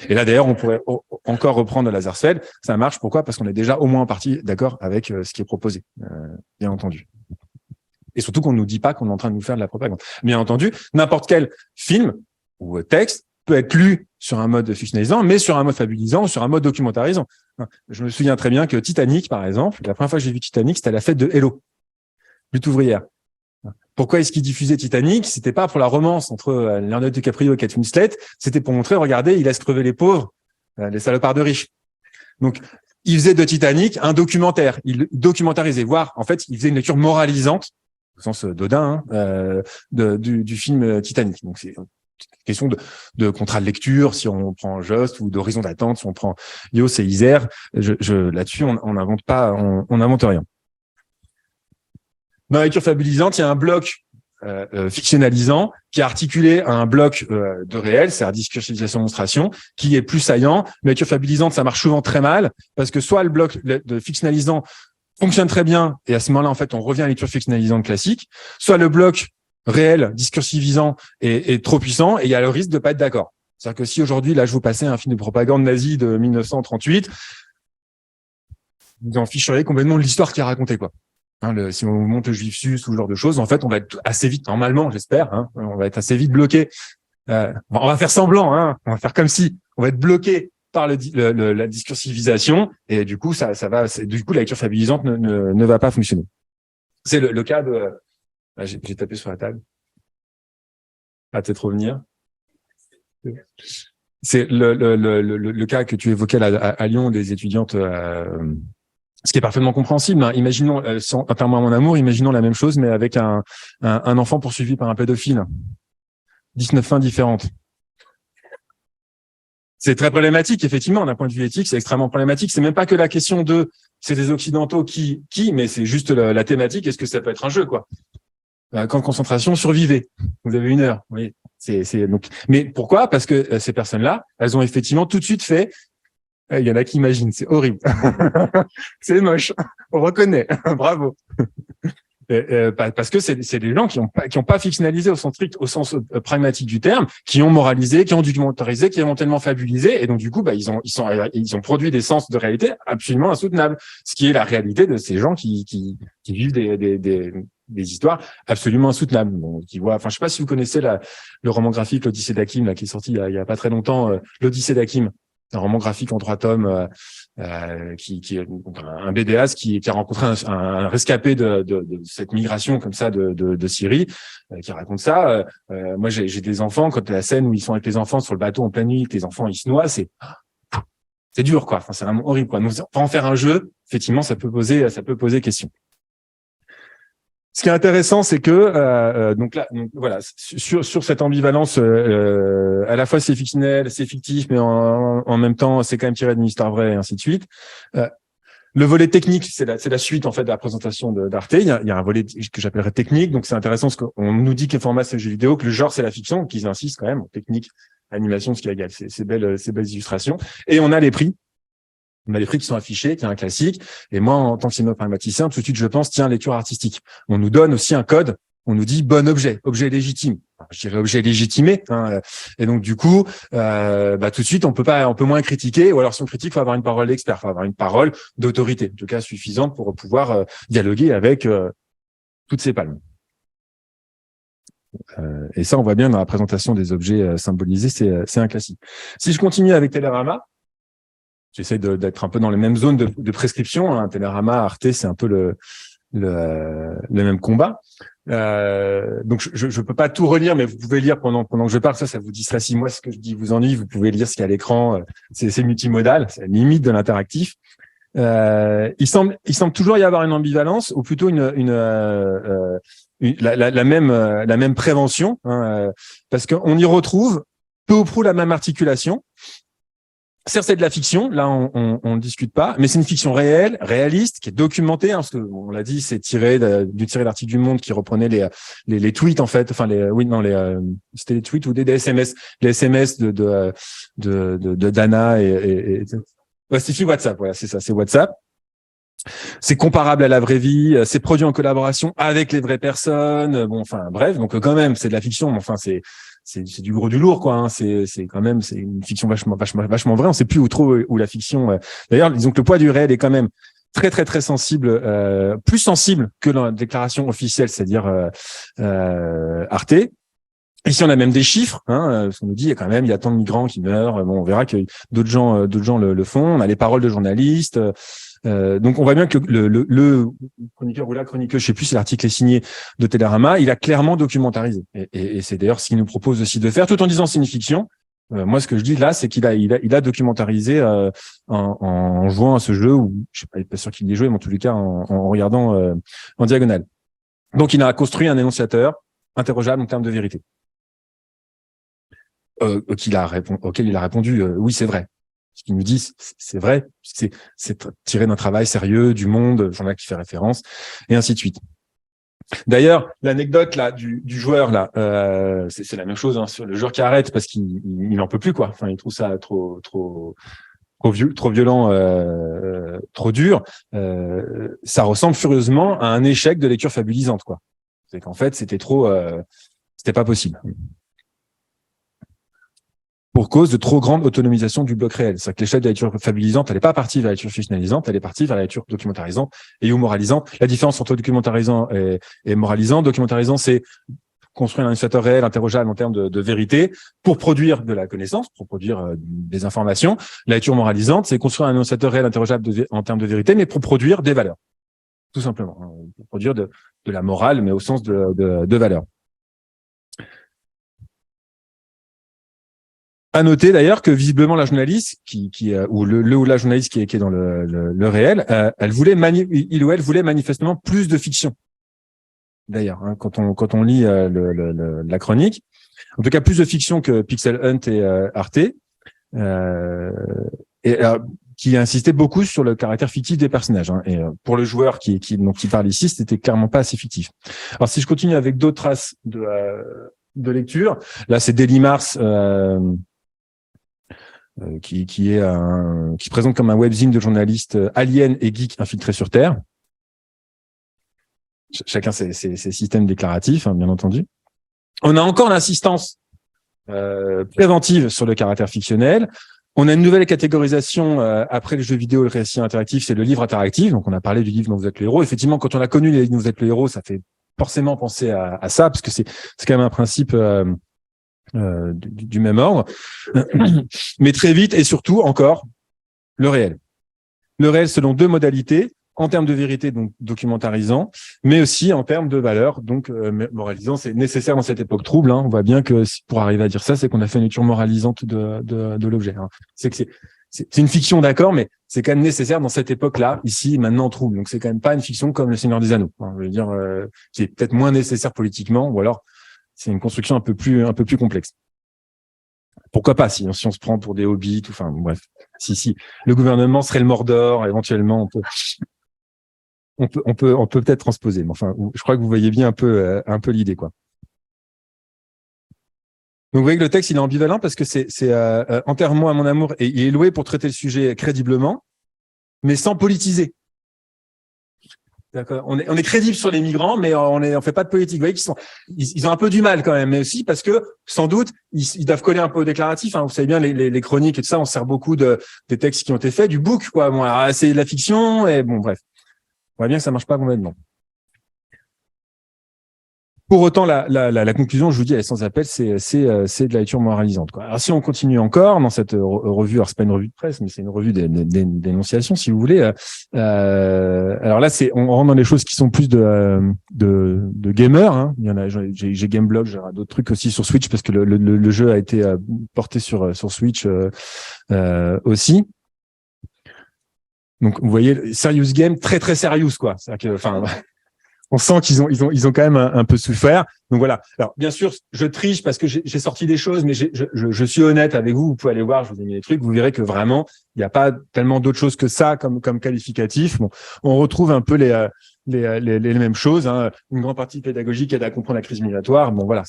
Et là, d'ailleurs, on pourrait encore reprendre Lazarsfeld. Ça marche. Pourquoi? Parce qu'on est déjà au moins en partie d'accord avec ce qui est proposé, bien entendu. Et surtout qu'on ne nous dit pas qu'on est en train de nous faire de la propagande. Bien entendu, n'importe quel film ou texte peut être lu sur un mode fictionnalisant, mais sur un mode fabulisant ou sur un mode documentarisant. Je me souviens très bien que Titanic, par exemple, la première fois que j'ai vu Titanic, c'était à la fête de Hello, lutte ouvrière. Pourquoi est-ce qu'il diffusait Titanic? C'était pas pour la romance entre Leonardo DiCaprio et Kate Winslet, c'était pour montrer, regardez, il laisse crever les pauvres, les salopards de riches. Donc, il faisait de Titanic un documentaire, il documentarisait, voire, en fait, il faisait une lecture moralisante, au sens d'Odin, du film Titanic. Donc, c'est une question de contrat de lecture, si on prend Jost, ou d'horizon d'attente, si on prend Ios et Isère. Là-dessus, on n'invente pas, on n'invente rien. Dans la lecture fabulisante, il y a un bloc fictionnalisant qui est articulé à un bloc de réel, c'est-à-dire discursivisation-monstration, qui est plus saillant. La lecture fabulisante, ça marche souvent très mal, parce que soit le bloc de fictionnalisant fonctionne très bien, et à ce moment-là, en fait, on revient à la lecture fictionnalisante classique, soit le bloc réel, discursivisant, est trop puissant, et il y a le risque de pas être d'accord. C'est-à-dire que si aujourd'hui, là, je vous passais un film de propagande nazie de 1938, vous en ficheriez complètement de l'histoire qui est racontée, quoi. Si on monte le juif sus ou ce genre de choses, en fait, on va être assez vite, normalement, j'espère, on va être assez vite bloqué. On va faire semblant, on va faire comme si on va être bloqué par la discursivisation, et du coup, du coup, la lecture fabulisante ne va pas fonctionner. C'est le cas de. J'ai tapé sur la table. Peut-être revenir. C'est le cas que tu évoquais là, à Lyon, des étudiantes. Ce qui est parfaitement compréhensible. Imaginons, entièrement à mon amour, imaginons la même chose, mais avec un enfant poursuivi par un pédophile. 19 fins différentes. C'est très problématique, effectivement, d'un point de vue éthique, c'est extrêmement problématique. C'est même pas que la question c'est des Occidentaux qui, mais c'est juste la thématique. Est-ce que ça peut être un jeu, quoi? Camp de concentration, survivez. Vous avez 1 heure. Oui. Donc. Mais pourquoi? Parce que ces personnes-là, elles ont effectivement tout de suite fait. Il y en a qui imaginent, c'est horrible. C'est moche. On reconnaît. Bravo. Parce que c'est des gens qui ont pas fictionnalisé au sens strict, au sens pragmatique du terme, qui ont moralisé, qui ont documentarisé, qui ont éventuellement fabulisé, et donc du coup, ils ont produit des sens de réalité absolument insoutenables. Ce qui est la réalité de ces gens qui vivent des histoires absolument insoutenables. Bon, je sais pas si vous connaissez le roman graphique l'Odyssée d'Hakim, là, qui est sorti il y a pas très longtemps, l'Odyssée d'Hakim. Un roman graphique en 3 tomes qui est un BDAS qui a rencontré un rescapé de cette migration comme ça de Syrie, qui raconte ça. Moi, j'ai des enfants, quand la scène où ils sont avec les enfants sur le bateau en pleine nuit, que les enfants ils se noient, c'est dur, quoi. Enfin, c'est vraiment horrible, quoi. Donc, pour en faire un jeu, effectivement, ça peut poser question. Ce qui est intéressant, c'est que donc voilà, sur cette ambivalence, à la fois c'est fictionnel, c'est fictif, mais en même temps c'est quand même tiré d'une histoire vraie et ainsi de suite. Le volet technique, c'est la suite en fait de la présentation d'Arte. Il y a un volet que j'appellerais technique, donc c'est intéressant parce qu'on nous dit que le format c'est le jeu vidéo, que le genre c'est la fiction, qu'ils insistent quand même en technique, animation, ce qui est égal, ces belles illustrations. Et on a les prix. On a les prix qui sont affichés, qui est un classique. Et moi, en tant que cinéma-pragmaticien, tout de suite, je pense, tiens, lecture artistique. On nous donne aussi un code. On nous dit bon objet légitime. Je dirais objet légitimé. Et donc, du coup, tout de suite, on peut moins critiquer. Ou alors, si on critique, il faut avoir une parole d'expert, il faut avoir une parole d'autorité, en tout cas suffisante pour pouvoir dialoguer avec toutes ces palmes. Et ça, on voit bien dans la présentation des objets symbolisés, c'est un classique. Si je continue avec Télérama, j'essaie d'être un peu dans les mêmes zones de prescription. Télérama, Arte, c'est un peu le même combat. Donc je peux pas tout relire, mais vous pouvez lire pendant que je parle. Ça vous distrait. Si moi ce que je dis vous ennuie, vous pouvez lire ce qu'il y a à l'écran. C'est multimodal, c'est la limite de l'interactif. Il semble toujours y avoir une ambivalence, ou plutôt la même prévention, parce qu'on y retrouve peu ou prou la même articulation. Certes, c'est de la fiction. Là, on ne discute pas, mais c'est une fiction réelle, réaliste, qui est documentée. Hein, parce que on l'a dit, c'est tiré d'article du Monde qui reprenait les tweets en fait. Enfin, c'était les tweets ou des SMS, les SMS de Dana et ouais, c'est sur WhatsApp. Voilà, c'est ça, c'est WhatsApp. C'est comparable à la vraie vie. C'est produit en collaboration avec les vraies personnes. Bon, enfin, bref. Donc, quand même, c'est de la fiction. Mais enfin, c'est du gros du lourd, quoi. Hein. C'est une fiction vachement vraie. On sait plus où la fiction. D'ailleurs, disons que le poids du réel est quand même très très très sensible, plus sensible que dans la déclaration officielle, c'est-à-dire Arte. Ici, on a même des chiffres. Hein, parce qu'on nous dit il y a tant de migrants qui meurent. Bon, on verra que d'autres gens le font. On a les paroles de journalistes. Donc on voit bien que le chroniqueur ou la chroniqueuse, je sais plus si l'article est signé, de Télérama, il a clairement documentarisé. Et c'est d'ailleurs ce qu'il nous propose aussi de faire, tout en disant c'est une fiction. Moi, ce que je dis là, c'est qu'il a documentarisé en jouant à ce jeu, ou je sais pas sûr qu'il y ait joué, mais en tous les cas en regardant en diagonale. Donc il a construit un énonciateur interrogeable en termes de vérité. Auquel il a répondu oui, c'est vrai. Ce qu'il nous dit, c'est vrai, c'est tiré d'un travail sérieux, du Monde, journal qui fait référence, et ainsi de suite. D'ailleurs, l'anecdote là du joueur là, c'est la même chose, hein, sur le joueur qui arrête parce qu'il n'en peut plus, quoi. Enfin, il trouve ça trop violent, trop dur. Ça ressemble furieusement à un échec de lecture fabulisante, quoi. C'est qu'en fait, c'était pas possible. Pour cause de trop grande autonomisation du bloc réel. C'est-à-dire que l'échelle de la lecture fabulisante, elle n'est pas partie vers la lecture fictionnalisante, elle est partie vers la lecture documentarisante et ou moralisante. La différence entre documentarisant et moralisant, documentarisant, c'est construire un énonciateur réel interrogeable en termes de vérité pour produire de la connaissance, pour produire des informations. La lecture moralisante, c'est construire un énonciateur réel interrogeable en termes de vérité, mais pour produire des valeurs. Tout simplement. Pour produire de la morale, mais au sens de valeurs. À noter d'ailleurs que visiblement la journaliste ou la journaliste qui est dans le réel, elle voulait voulait manifestement plus de fiction. D'ailleurs, hein, quand on lit la chronique, en tout cas plus de fiction que Pixel Hunt et Arte, qui insistait beaucoup sur le caractère fictif des personnages. Hein, et pour le joueur qui parle ici, c'était clairement pas assez fictif. Alors si je continue avec d'autres traces de lecture, là c'est Daily Mars. Qui présente comme un webzine de journalistes aliens et geeks infiltrés sur Terre. Chacun ses systèmes déclaratifs, hein, bien entendu. On a encore l'insistance préventive sur le caractère fictionnel. On a une nouvelle catégorisation après le jeu vidéo, le récit interactif, c'est le livre interactif. Donc on a parlé du livre dont vous êtes le héros. Effectivement, quand on a connu les livres dont vous êtes le héros, ça fait forcément penser à ça, parce que c'est quand même un principe du même ordre, mais très vite et surtout encore le réel. Le réel selon deux modalités, en termes de vérité, donc documentarisant, mais aussi en termes de valeur, donc moralisant. C'est nécessaire dans cette époque trouble. Hein. On voit bien que pour arriver à dire ça, c'est qu'on a fait une lecture moralisante de l'objet. Hein. C'est une fiction, d'accord, mais c'est quand même nécessaire dans cette époque-là, ici, maintenant trouble. Donc c'est quand même pas une fiction comme Le Seigneur des Anneaux. Hein. Je veux dire, qui est peut-être moins nécessaire politiquement, ou alors c'est une construction un peu plus complexe. Pourquoi pas si on se prend pour des hobbits, enfin bref. Si le gouvernement serait le Mordor, éventuellement on peut peut-être transposer. Mais enfin, je crois que vous voyez bien un peu l'idée, quoi. Donc vous voyez que le texte il est ambivalent parce que c'est Enterre-moi mon amour et il est loué pour traiter le sujet crédiblement, mais sans politiser. D'accord. On est crédible sur les migrants, mais on fait pas de politique. Vous voyez ils ont un peu du mal quand même, mais aussi parce que sans doute ils doivent coller un peu au déclaratif. Hein. Vous savez bien les chroniques et tout ça, on sert beaucoup des textes qui ont été faits, du book, quoi. Bon, c'est de la fiction et bon, bref. On voit bien que ça marche pas complètement. Pour autant, la conclusion, je vous dis, elle est sans appel, c'est de la lecture moralisante, quoi. Alors, si on continue encore dans cette revue, alors c'est pas une revue de presse, mais c'est une revue d'énonciation, si vous voulez. Alors là, on rentre dans des choses qui sont plus de gamers. Hein. Il y en a, j'ai Gameblog, j'ai d'autres trucs aussi sur Switch parce que le jeu a été porté sur Switch aussi. Donc, vous voyez, serious game, très très serious, quoi. C'est-à-dire que, enfin. on sent qu'ils ont quand même un peu souffert. Donc voilà. Alors bien sûr, je triche parce que j'ai sorti des choses, mais je suis honnête avec vous. Vous pouvez aller voir, je vous ai mis les trucs. Vous verrez que vraiment, il n'y a pas tellement d'autres choses que ça comme qualificatif. Bon, on retrouve un peu les mêmes choses. Hein. Une grande partie pédagogique aide à comprendre la crise migratoire. Bon voilà,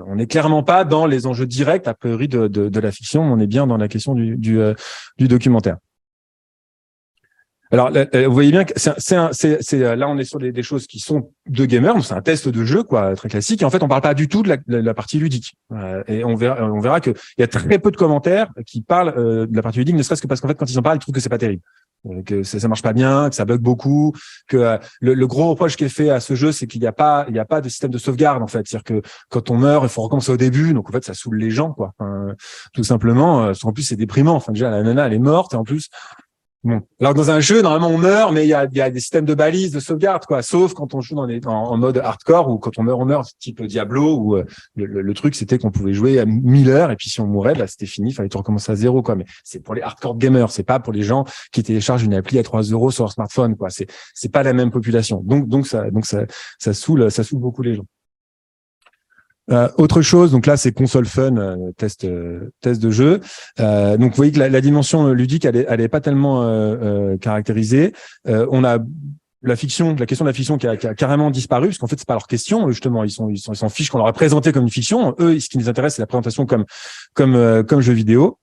on n'est clairement pas dans les enjeux directs a priori de la fiction. On est bien dans la question du documentaire. Alors, vous voyez bien que là, on est sur des choses qui sont de gamers, donc c'est un test de jeu, quoi, très classique. Et en fait, on parle pas du tout de la partie ludique. Et on verra que il y a très peu de commentaires qui parlent de la partie ludique, ne serait-ce que parce qu'en fait, quand ils en parlent, ils trouvent que c'est pas terrible, que ça marche pas bien, que ça bug beaucoup, que le gros reproche qui est fait à ce jeu, c'est qu'il y a pas de système de sauvegarde en fait. C'est-à-dire que quand on meurt, il faut recommencer au début, donc en fait, ça saoule les gens, quoi. Tout simplement. En plus, c'est déprimant. Enfin, déjà, la nana, elle est morte, et en plus. Bon. Alors dans un jeu, normalement on meurt, mais il y a des systèmes de balises, de sauvegarde, quoi. Sauf quand on joue en mode hardcore ou quand on meurt, type Diablo, où le truc c'était qu'on pouvait jouer à 1000 heures et puis si on mourait, bah c'était fini, fallait tout recommencer à zéro, quoi. Mais c'est pour les hardcore gamers, c'est pas pour les gens qui téléchargent une appli à 3 € sur leur smartphone, quoi. C'est pas la même population. Donc ça saoule beaucoup les gens. Autre chose, donc là c'est console fun, test de jeu. Donc vous voyez que la dimension ludique, elle est pas tellement caractérisée. On a la question de la fiction qui a carrément disparu, parce qu'en fait c'est pas leur question, justement, ils s'en fichent qu'on leur a présenté comme une fiction. Eux, ce qui les intéresse, c'est la présentation comme jeu vidéo.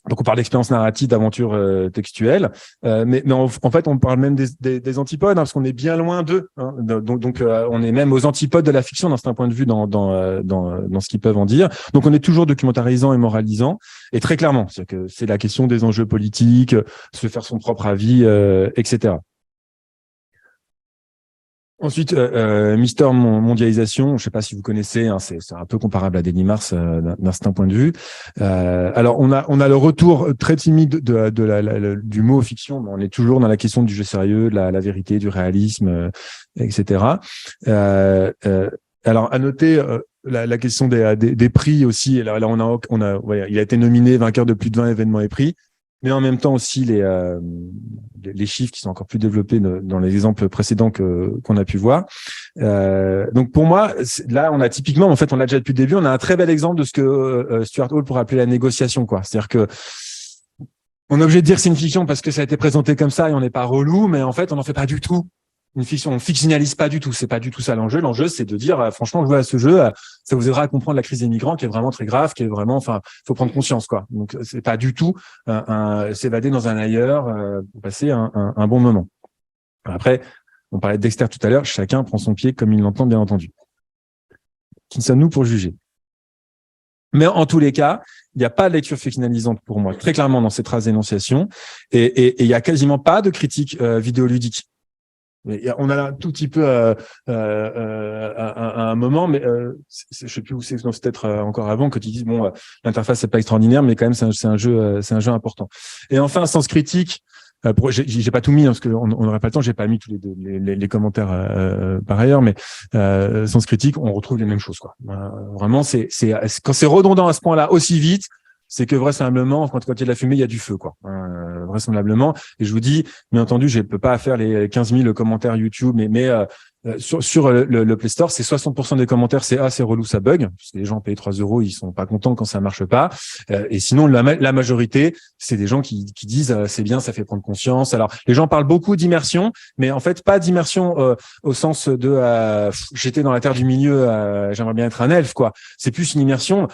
Donc on parle d'expérience narrative, d'aventure textuelle, mais en fait on parle même des antipodes, hein, parce qu'on est bien loin d'eux. Hein, donc on est même aux antipodes de la fiction d'un certain point de vue dans ce qu'ils peuvent en dire. Donc on est toujours documentarisant et moralisant, et très clairement, c'est que c'est la question des enjeux politiques, se faire son propre avis, etc. Ensuite, Mister Mondialisation, je sais pas si vous connaissez, hein, c'est un peu comparable à Daily Mars d'un certain point de vue. Alors on a le retour très timide du mot fiction, mais on est toujours dans la question du jeu sérieux, de la vérité, du réalisme, etc. Alors à noter la question des prix aussi. Et là voilà, il a été nominé vainqueur de plus de 20 événements et prix. Mais en même temps aussi les chiffres qui sont encore plus développés dans les exemples précédents qu'on a pu voir. Donc pour moi, là on a typiquement, en fait on l'a déjà depuis le début, on a un très bel exemple de ce que Stuart Hall pourrait appeler la négociation, quoi. C'est-à-dire que on est obligé de dire que c'est une fiction parce que ça a été présenté comme ça et on n'est pas relou, mais en fait on n'en fait pas du tout une fiction, on fictionnalise pas du tout, c'est pas du tout ça l'enjeu. L'enjeu, c'est de dire, franchement, jouer à ce jeu, ça vous aidera à comprendre la crise des migrants, qui est vraiment très grave, qui est vraiment, enfin, faut prendre conscience, quoi. Donc, c'est pas du tout s'évader dans un ailleurs, pour passer un bon moment. Après, on parlait de Dexter tout à l'heure, chacun prend son pied comme il l'entend, bien entendu. Qui sommes-nous pour juger? Mais en tous les cas, il n'y a pas de lecture fictionnalisante pour moi, très clairement dans cette phrase d'énonciation, et il y a quasiment pas de critique vidéoludique. On a un tout petit peu à un moment, mais je sais plus où c'est, c'est peut-être encore avant que tu dises bon, l'interface c'est pas extraordinaire, mais quand même c'est un jeu important. Et enfin, sens critique. J'ai pas tout mis hein, parce qu'on n'aurait pas le temps. J'ai pas mis tous les commentaires par ailleurs, mais sens critique, on retrouve les mêmes choses, quoi. Vraiment, c'est quand c'est redondant à ce point-là aussi vite. C'est que vraisemblablement, quand il y a de la fumée, il y a du feu, quoi. Vraisemblablement. Et je vous dis, bien entendu, je peux pas faire les 15 000 commentaires YouTube, mais sur le Play Store, c'est 60% des commentaires, c'est relou, ça bug, parce que les gens payent 3 €, ils sont pas contents quand ça marche pas. Et sinon, la majorité, c'est des gens qui disent c'est bien, ça fait prendre conscience. Alors, les gens parlent beaucoup d'immersion, mais en fait, pas d'immersion au sens de j'étais dans la terre du milieu, j'aimerais bien être un elfe, quoi. C'est plus une immersion.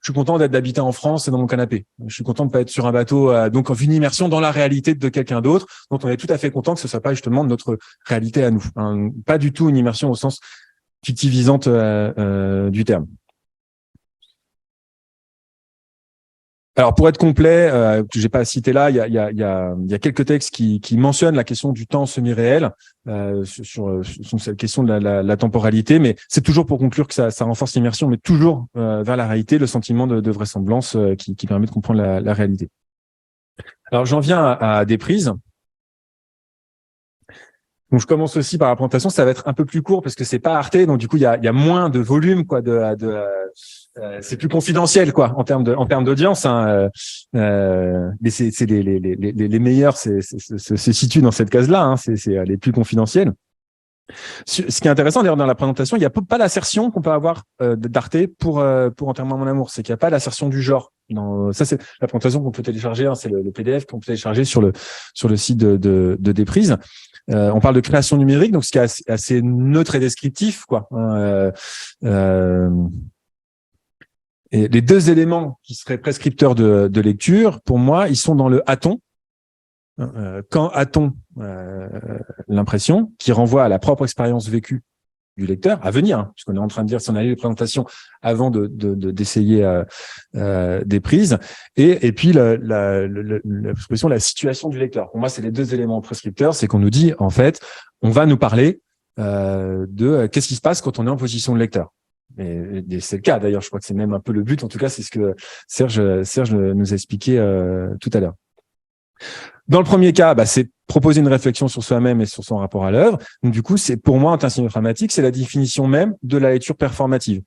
Je suis content d'habiter en France et dans mon canapé. Je suis content de pas être sur un bateau, donc en une immersion dans la réalité de quelqu'un d'autre. Donc on est tout à fait content que ce soit pas justement notre réalité à nous. Hein. Pas du tout une immersion au sens fictivisante du terme. Alors pour être complet, que j'ai pas cité là, il y a quelques textes qui mentionnent la question du temps semi-réel sur cette question de la temporalité, mais c'est toujours pour conclure que ça renforce l'immersion, mais toujours vers la réalité, le sentiment de vraisemblance qui permet de comprendre la réalité. Alors j'en viens à des prises. Donc je commence aussi par la présentation, ça va être un peu plus court parce que c'est pas Arte, donc du coup il y a moins de volume, quoi, c'est plus confidentiel, quoi, en termes d'audience, hein, mais c'est les meilleurs se situent dans cette case-là, hein, c'est les plus confidentiels. Ce qui est intéressant d'ailleurs dans la présentation, il n'y a pas l'assertion qu'on peut avoir d'Arte pour Enterrement à mon amour, c'est qu'il n'y a pas l'assertion du genre. Ça c'est la présentation qu'on peut télécharger, hein, c'est le PDF qu'on peut télécharger sur le site de Déprise. On parle de création numérique, donc ce qui est assez neutre et descriptif, quoi. Et les deux éléments qui seraient prescripteurs de lecture, pour moi, ils sont dans le a-t-on. Quand a-t-on l'impression, qui renvoie à la propre expérience vécue du lecteur à venir, hein, puisqu'on est en train de dire si on a lu les présentations avant d'essayer des prises, et puis l'expression la situation du lecteur. Pour moi, c'est les deux éléments prescripteurs, c'est qu'on nous dit en fait, on va nous parler de qu'est-ce qui se passe quand on est en position de lecteur. Et c'est le cas d'ailleurs, je crois que c'est même un peu le but. En tout cas, c'est ce que Serge nous a expliqué tout à l'heure. Dans le premier cas, c'est proposer une réflexion sur soi-même et sur son rapport à l'œuvre. Donc, du coup, c'est pour moi, en tension dramatique, c'est la définition même de la lecture performative.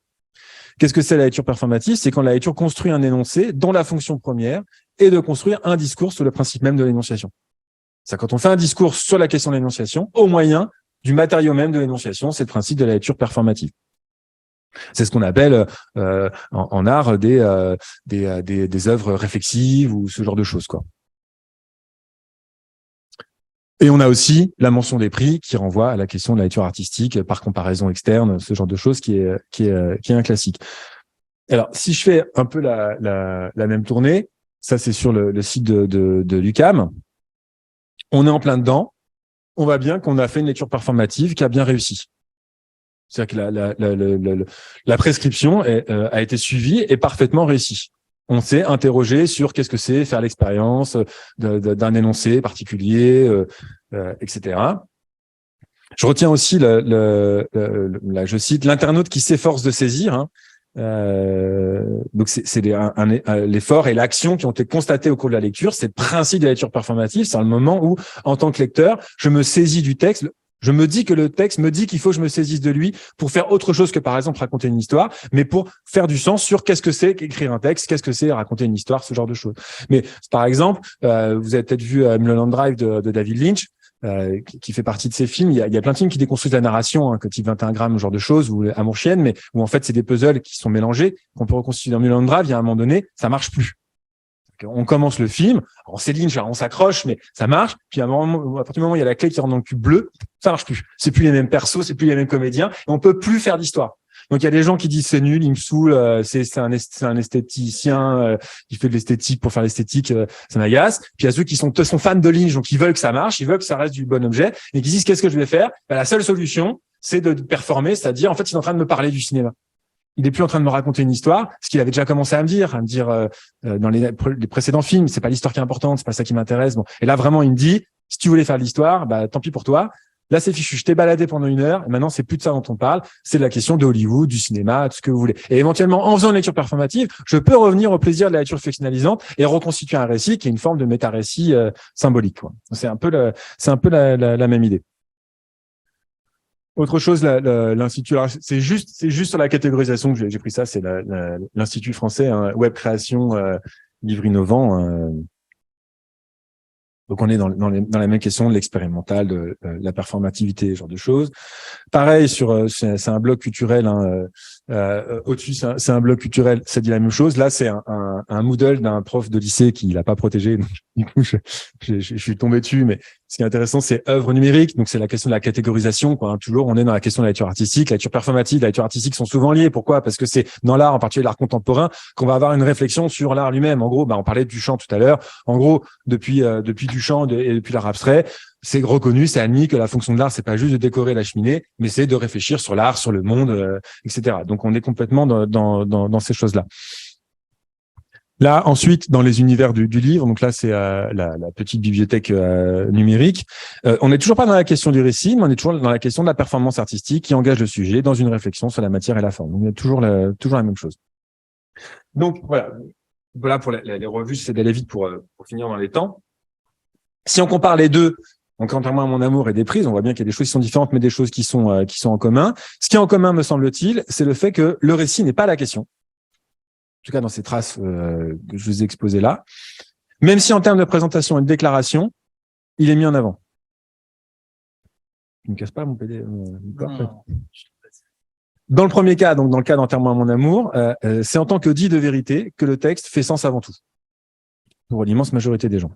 Qu'est-ce que c'est la lecture performative? C'est quand la lecture construit un énoncé dont la fonction première est de construire un discours sur le principe même de l'énonciation. C'est quand on fait un discours sur la question de l'énonciation au moyen du matériau même de l'énonciation, c'est le principe de la lecture performative. C'est ce qu'on appelle en art des œuvres réflexives ou ce genre de choses, quoi. Et on a aussi la mention des prix qui renvoie à la question de la lecture artistique par comparaison externe, ce genre de choses qui est un classique. Alors, si je fais un peu la même tournée, ça c'est sur le site de l'UQAM, on est en plein dedans, on voit bien qu'on a fait une lecture performative qui a bien réussi. C'est-à-dire que la prescription a été suivie et parfaitement réussie. On s'est interrogé sur qu'est-ce que c'est faire l'expérience d'un énoncé particulier, etc. Je retiens aussi je cite l'internaute qui s'efforce de saisir. Hein. Donc c'est l'effort et l'action qui ont été constatés au cours de la lecture. C'est le principe de la lecture performative. C'est le moment où, en tant que lecteur, je me saisis du texte. Je me dis que le texte me dit qu'il faut que je me saisisse de lui pour faire autre chose que, par exemple, raconter une histoire, mais pour faire du sens sur qu'est-ce que c'est qu'écrire un texte, qu'est-ce que c'est raconter une histoire, ce genre de choses. Mais par exemple, vous avez peut-être vu Mulholland Drive de David Lynch, qui fait partie de ces films. Il y a plein de films qui déconstruisent la narration, hein, que type 21 grammes, ce genre de choses, ou Amour chienne, mais où en fait c'est des puzzles qui sont mélangés, qu'on peut reconstituer dans Mulholland Drive. Il y a un moment donné, ça marche plus. On commence le film, on s'éline, on s'accroche, mais ça marche. Puis à partir du moment où il y a la clé qui rentre dans le cube bleu, ça marche plus. C'est plus les mêmes persos, c'est plus les mêmes comédiens. Et on peut plus faire d'histoire. Donc il y a des gens qui disent c'est nul, il me saoule, c'est un esthéticien, il fait de l'esthétique pour faire l'esthétique, ça m'agace. Puis il y a ceux qui sont fans de Lynch, donc ils veulent que ça marche, ils veulent que ça reste du bon objet, et qui disent qu'est-ce que je vais faire? La seule solution, c'est de performer, c'est-à-dire en fait il est en train de me parler du cinéma. Il est plus en train de me raconter une histoire, ce qu'il avait déjà commencé à me dire dans les précédents films, c'est pas l'histoire qui est importante, c'est pas ça qui m'intéresse. Bon, et là vraiment il me dit, si tu voulais faire de l'histoire, tant pis pour toi. Là c'est fichu, je t'ai baladé pendant 1 heure, et maintenant c'est plus de ça dont on parle, c'est de la question de Hollywood, du cinéma, tout ce que vous voulez. Et éventuellement, en faisant une lecture performative, je peux revenir au plaisir de la lecture fictionnalisante et reconstituer un récit qui est une forme de méta-récit symbolique, quoi. C'est un peu la même idée. Autre chose, l'Institut, c'est juste sur la catégorisation que j'ai pris ça, c'est l'Institut français, hein, Web Création, Livre innovant. Donc on est dans la même question de l'expérimental, de la performativité, ce genre de choses. Pareil c'est un blog culturel. Hein, au-dessus, c'est un blog culturel, ça dit la même chose. Là, c'est un Moodle d'un prof de lycée qui l'a pas protégé. Donc, du coup, je suis tombé dessus. Mais ce qui est intéressant, c'est œuvre numérique. Donc, c'est la question de la catégorisation, quoi. Hein. Toujours, on est dans la question de la lecture artistique, la lecture performative, la lecture artistique sont souvent liées. Pourquoi? Parce que c'est dans l'art, en particulier l'art contemporain, qu'on va avoir une réflexion sur l'art lui-même. En gros, on parlait du chant tout à l'heure. En gros, depuis Duchamp et depuis l'art abstrait, c'est reconnu, c'est admis que la fonction de l'art, c'est pas juste de décorer la cheminée, mais c'est de réfléchir sur l'art, sur le monde, etc. Donc, on est complètement dans ces choses-là. Là, ensuite, dans les univers du livre, donc là, c'est la petite bibliothèque numérique. On n'est toujours pas dans la question du récit, mais on est toujours dans la question de la performance artistique qui engage le sujet dans une réflexion sur la matière et la forme. Donc, il y a toujours la même chose. Donc, voilà pour les revues, c'est d'aller vite pour finir dans les temps. Si on compare les deux, donc Enterrement à mon amour et Déprise, on voit bien qu'il y a des choses qui sont différentes, mais des choses qui sont en commun. Ce qui est en commun, me semble-t-il, c'est le fait que le récit n'est pas la question. En tout cas, dans ces traces que je vous ai exposées là. Même si en termes de présentation et de déclaration, il est mis en avant. Tu me casses pas mon PD. Dans le premier cas, donc dans le cas d'Enterrement à mon amour, c'est en tant que dit de vérité que le texte fait sens avant tout, pour l'immense majorité des gens.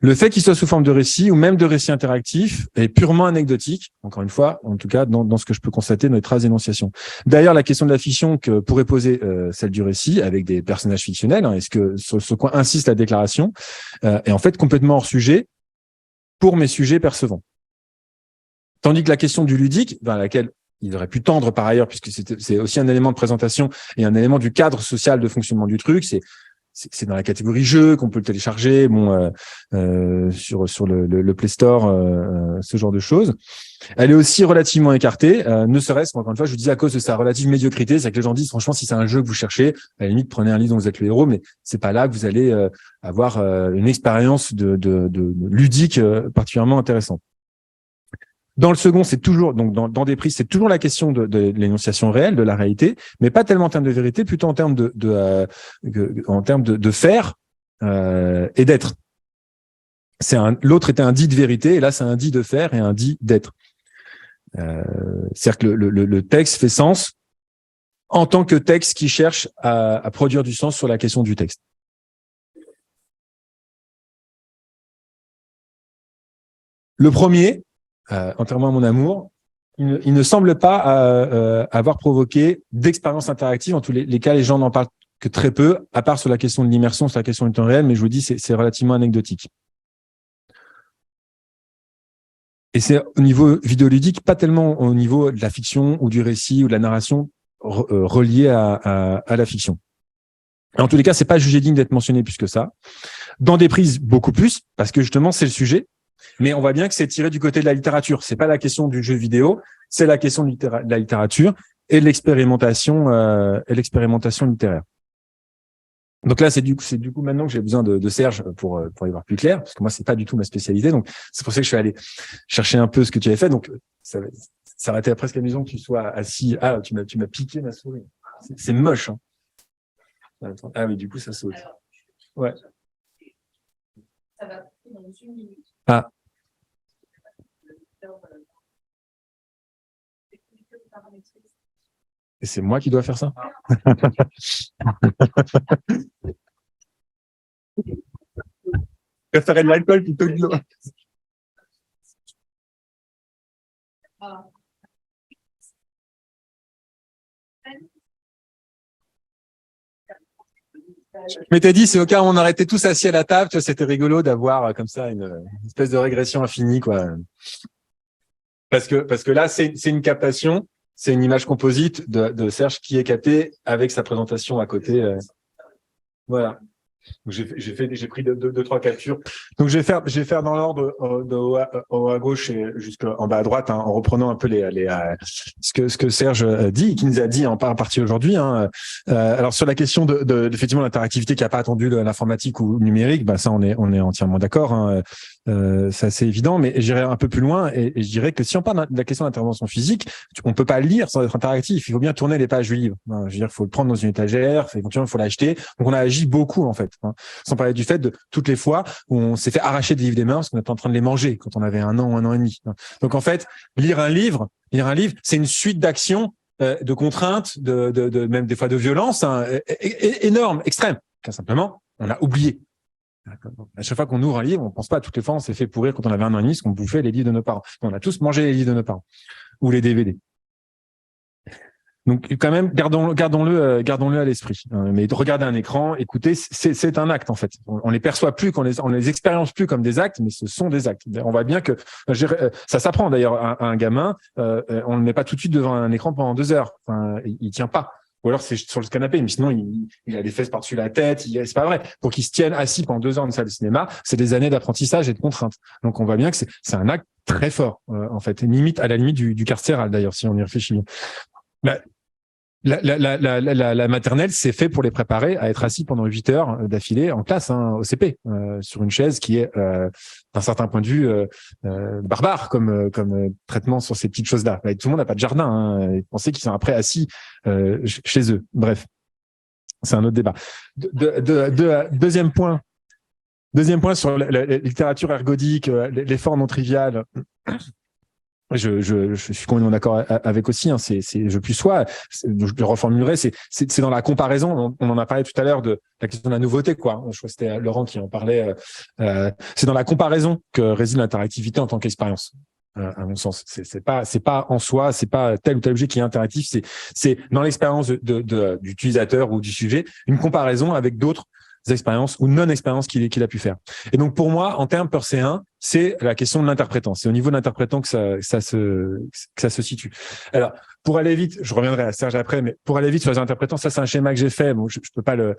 Le fait qu'il soit sous forme de récit ou même de récit interactif est purement anecdotique, encore une fois, en tout cas dans ce que je peux constater dans les traces d'énonciation. D'ailleurs, la question de la fiction que pourrait poser celle du récit avec des personnages fictionnels, est-ce que sur ce coin insiste la déclaration, est en fait complètement hors sujet pour mes sujets percevants. Tandis que la question du ludique, vers laquelle il aurait pu tendre par ailleurs, puisque c'est aussi un élément de présentation et un élément du cadre social de fonctionnement du truc, c'est dans la catégorie jeu qu'on peut le télécharger, sur le Play Store, ce genre de choses. Elle est aussi relativement écartée, ne serait-ce qu'encore une fois, je vous disais à cause de sa relative médiocrité, c'est que les gens disent franchement, si c'est un jeu que vous cherchez, à la limite prenez un livre dont vous êtes le héros, mais c'est pas là que vous allez avoir une expérience de ludique particulièrement intéressante. Dans le second, c'est toujours, donc dans des prises, c'est toujours la question de l'énonciation réelle, de la réalité, mais pas tellement en termes de vérité, plutôt en termes de faire et d'être. L'autre était un dit de vérité, et là c'est un dit de faire et un dit d'être. C'est-à-dire que le texte fait sens en tant que texte qui cherche à produire du sens sur la question du texte. Le premier, Enterrement à mon amour, il ne semble pas avoir provoqué d'expérience interactive. En tous les cas, les gens n'en parlent que très peu, à part sur la question de l'immersion, sur la question du temps réel, mais je vous dis, c'est relativement anecdotique. Et c'est au niveau vidéoludique, pas tellement au niveau de la fiction ou du récit ou de la narration reliée à la fiction. En tous les cas, c'est pas jugé digne d'être mentionné plus que ça. Dans des prises, beaucoup plus, parce que justement, c'est le sujet. Mais on voit bien que c'est tiré du côté de la littérature. C'est pas la question du jeu vidéo, c'est la question de la littérature et de l'expérimentation littéraire. Donc là, c'est du coup maintenant que j'ai besoin de Serge pour y voir plus clair, parce que moi c'est pas du tout ma spécialité. Donc c'est pour ça que je suis allé chercher un peu ce que tu avais fait. Donc ça aurait été presque amusant que tu sois assis. Ah, tu m'as piqué ma souris. C'est moche. Hein. Ah oui, du coup ça saute. Ouais. Ça va dans une minute. Ah. Et c'est moi qui dois faire ça? Je préférais de l'alcool plutôt que de l'eau. Je m'étais dit, c'est au cas où on aurait été tous assis à la table, tu vois, c'était rigolo d'avoir comme ça une espèce de régression infinie, quoi. Parce que là, c'est une captation, c'est une image composite de Serge qui est captée avec sa présentation à côté. Voilà. J'ai pris deux, trois captures. Donc je vais faire dans l'ordre de haut à gauche et jusqu'en bas à droite, hein, en reprenant un peu ce que Serge dit, qui nous a dit en partie aujourd'hui. Hein. Alors sur la question effectivement l'interactivité qui n'a pas attendu l'informatique ou le numérique, bah ça on est entièrement d'accord. Hein. C'est assez évident, mais j'irai un peu plus loin et je dirais que si on parle de la question d'intervention physique, on peut pas le lire sans être interactif. Il faut bien tourner les pages du livre. Hein. Je veux dire, il faut le prendre dans une étagère, éventuellement il faut l'acheter. Donc on a agi beaucoup en fait. Hein. Sans parler du fait de toutes les fois où on s'est fait arracher des livres des mains parce qu'on était en train de les manger quand on avait 1 an ou 1 an et demi. Donc en fait, lire un livre, c'est une suite d'actions, de contraintes, de même des fois de violence, hein, énorme, extrême. Car simplement, on a oublié. À chaque fois qu'on ouvre un livre, on pense pas à toutes les fois on s'est fait pourrir quand on avait 1 an et demi, parce qu'on bouffait les livres de nos parents. On a tous mangé les livres de nos parents ou les DVD. Donc quand même, gardons-le à l'esprit. Mais de regarder un écran, écouter, c'est un acte en fait. On les perçoit plus, on les expérience plus comme des actes, mais ce sont des actes. On voit bien que ça s'apprend d'ailleurs à un gamin. On le met pas tout de suite devant un écran pendant 2 heures. Enfin, il tient pas. Ou alors c'est sur le canapé, mais sinon il a des fesses par-dessus la tête. C'est pas vrai. Pour qu'il se tienne assis pendant 2 heures dans une salle de cinéma, c'est des années d'apprentissage et de contraintes. Donc on voit bien que c'est un acte très fort en fait, à la limite du carcéral d'ailleurs si on y réfléchit. La maternelle, c'est fait pour les préparer à être assis pendant 8 heures d'affilée en classe, hein, au CP, sur une chaise qui est, d'un certain point de vue, barbare comme traitement sur ces petites choses-là. Tout le monde n'a pas de jardin. Hein, pensez qu'ils sont après assis chez eux. Bref, c'est un autre débat. Deuxième point sur la littérature ergodique, l'effort non trivial. Je suis complètement d'accord avec aussi. Hein, c'est je plus sois. Je le reformulerai. C'est dans la comparaison. On en a parlé tout à l'heure de la question de la nouveauté, quoi. Je crois que c'était Laurent qui en parlait. C'est dans la comparaison que réside l'interactivité en tant qu'expérience. À mon sens, c'est pas en soi, c'est pas tel ou tel objet qui est interactif. C'est dans l'expérience d'utilisateur ou du sujet, une comparaison avec d'autres expériences ou non-expériences qu'il a pu faire. Et donc, pour moi, en termes Peur C1, c'est la question de l'interprétant. C'est au niveau de l'interprétant que ça se situe. Alors, pour aller vite, je reviendrai à Serge après, mais pour aller vite sur les interprétants, ça, c'est un schéma que j'ai fait. Bon, je peux pas le...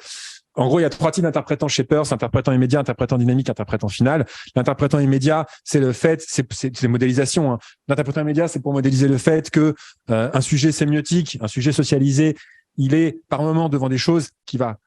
En gros, il y a 3 types d'interprétants chez Peirce: interprétant immédiat, interprétant dynamique, interprétant final. L'interprétant immédiat, c'est le fait, c'est modélisation. Hein. L'interprétant immédiat, c'est pour modéliser le fait que un sujet sémiotique, un sujet socialisé, il est par moment devant des choses qui va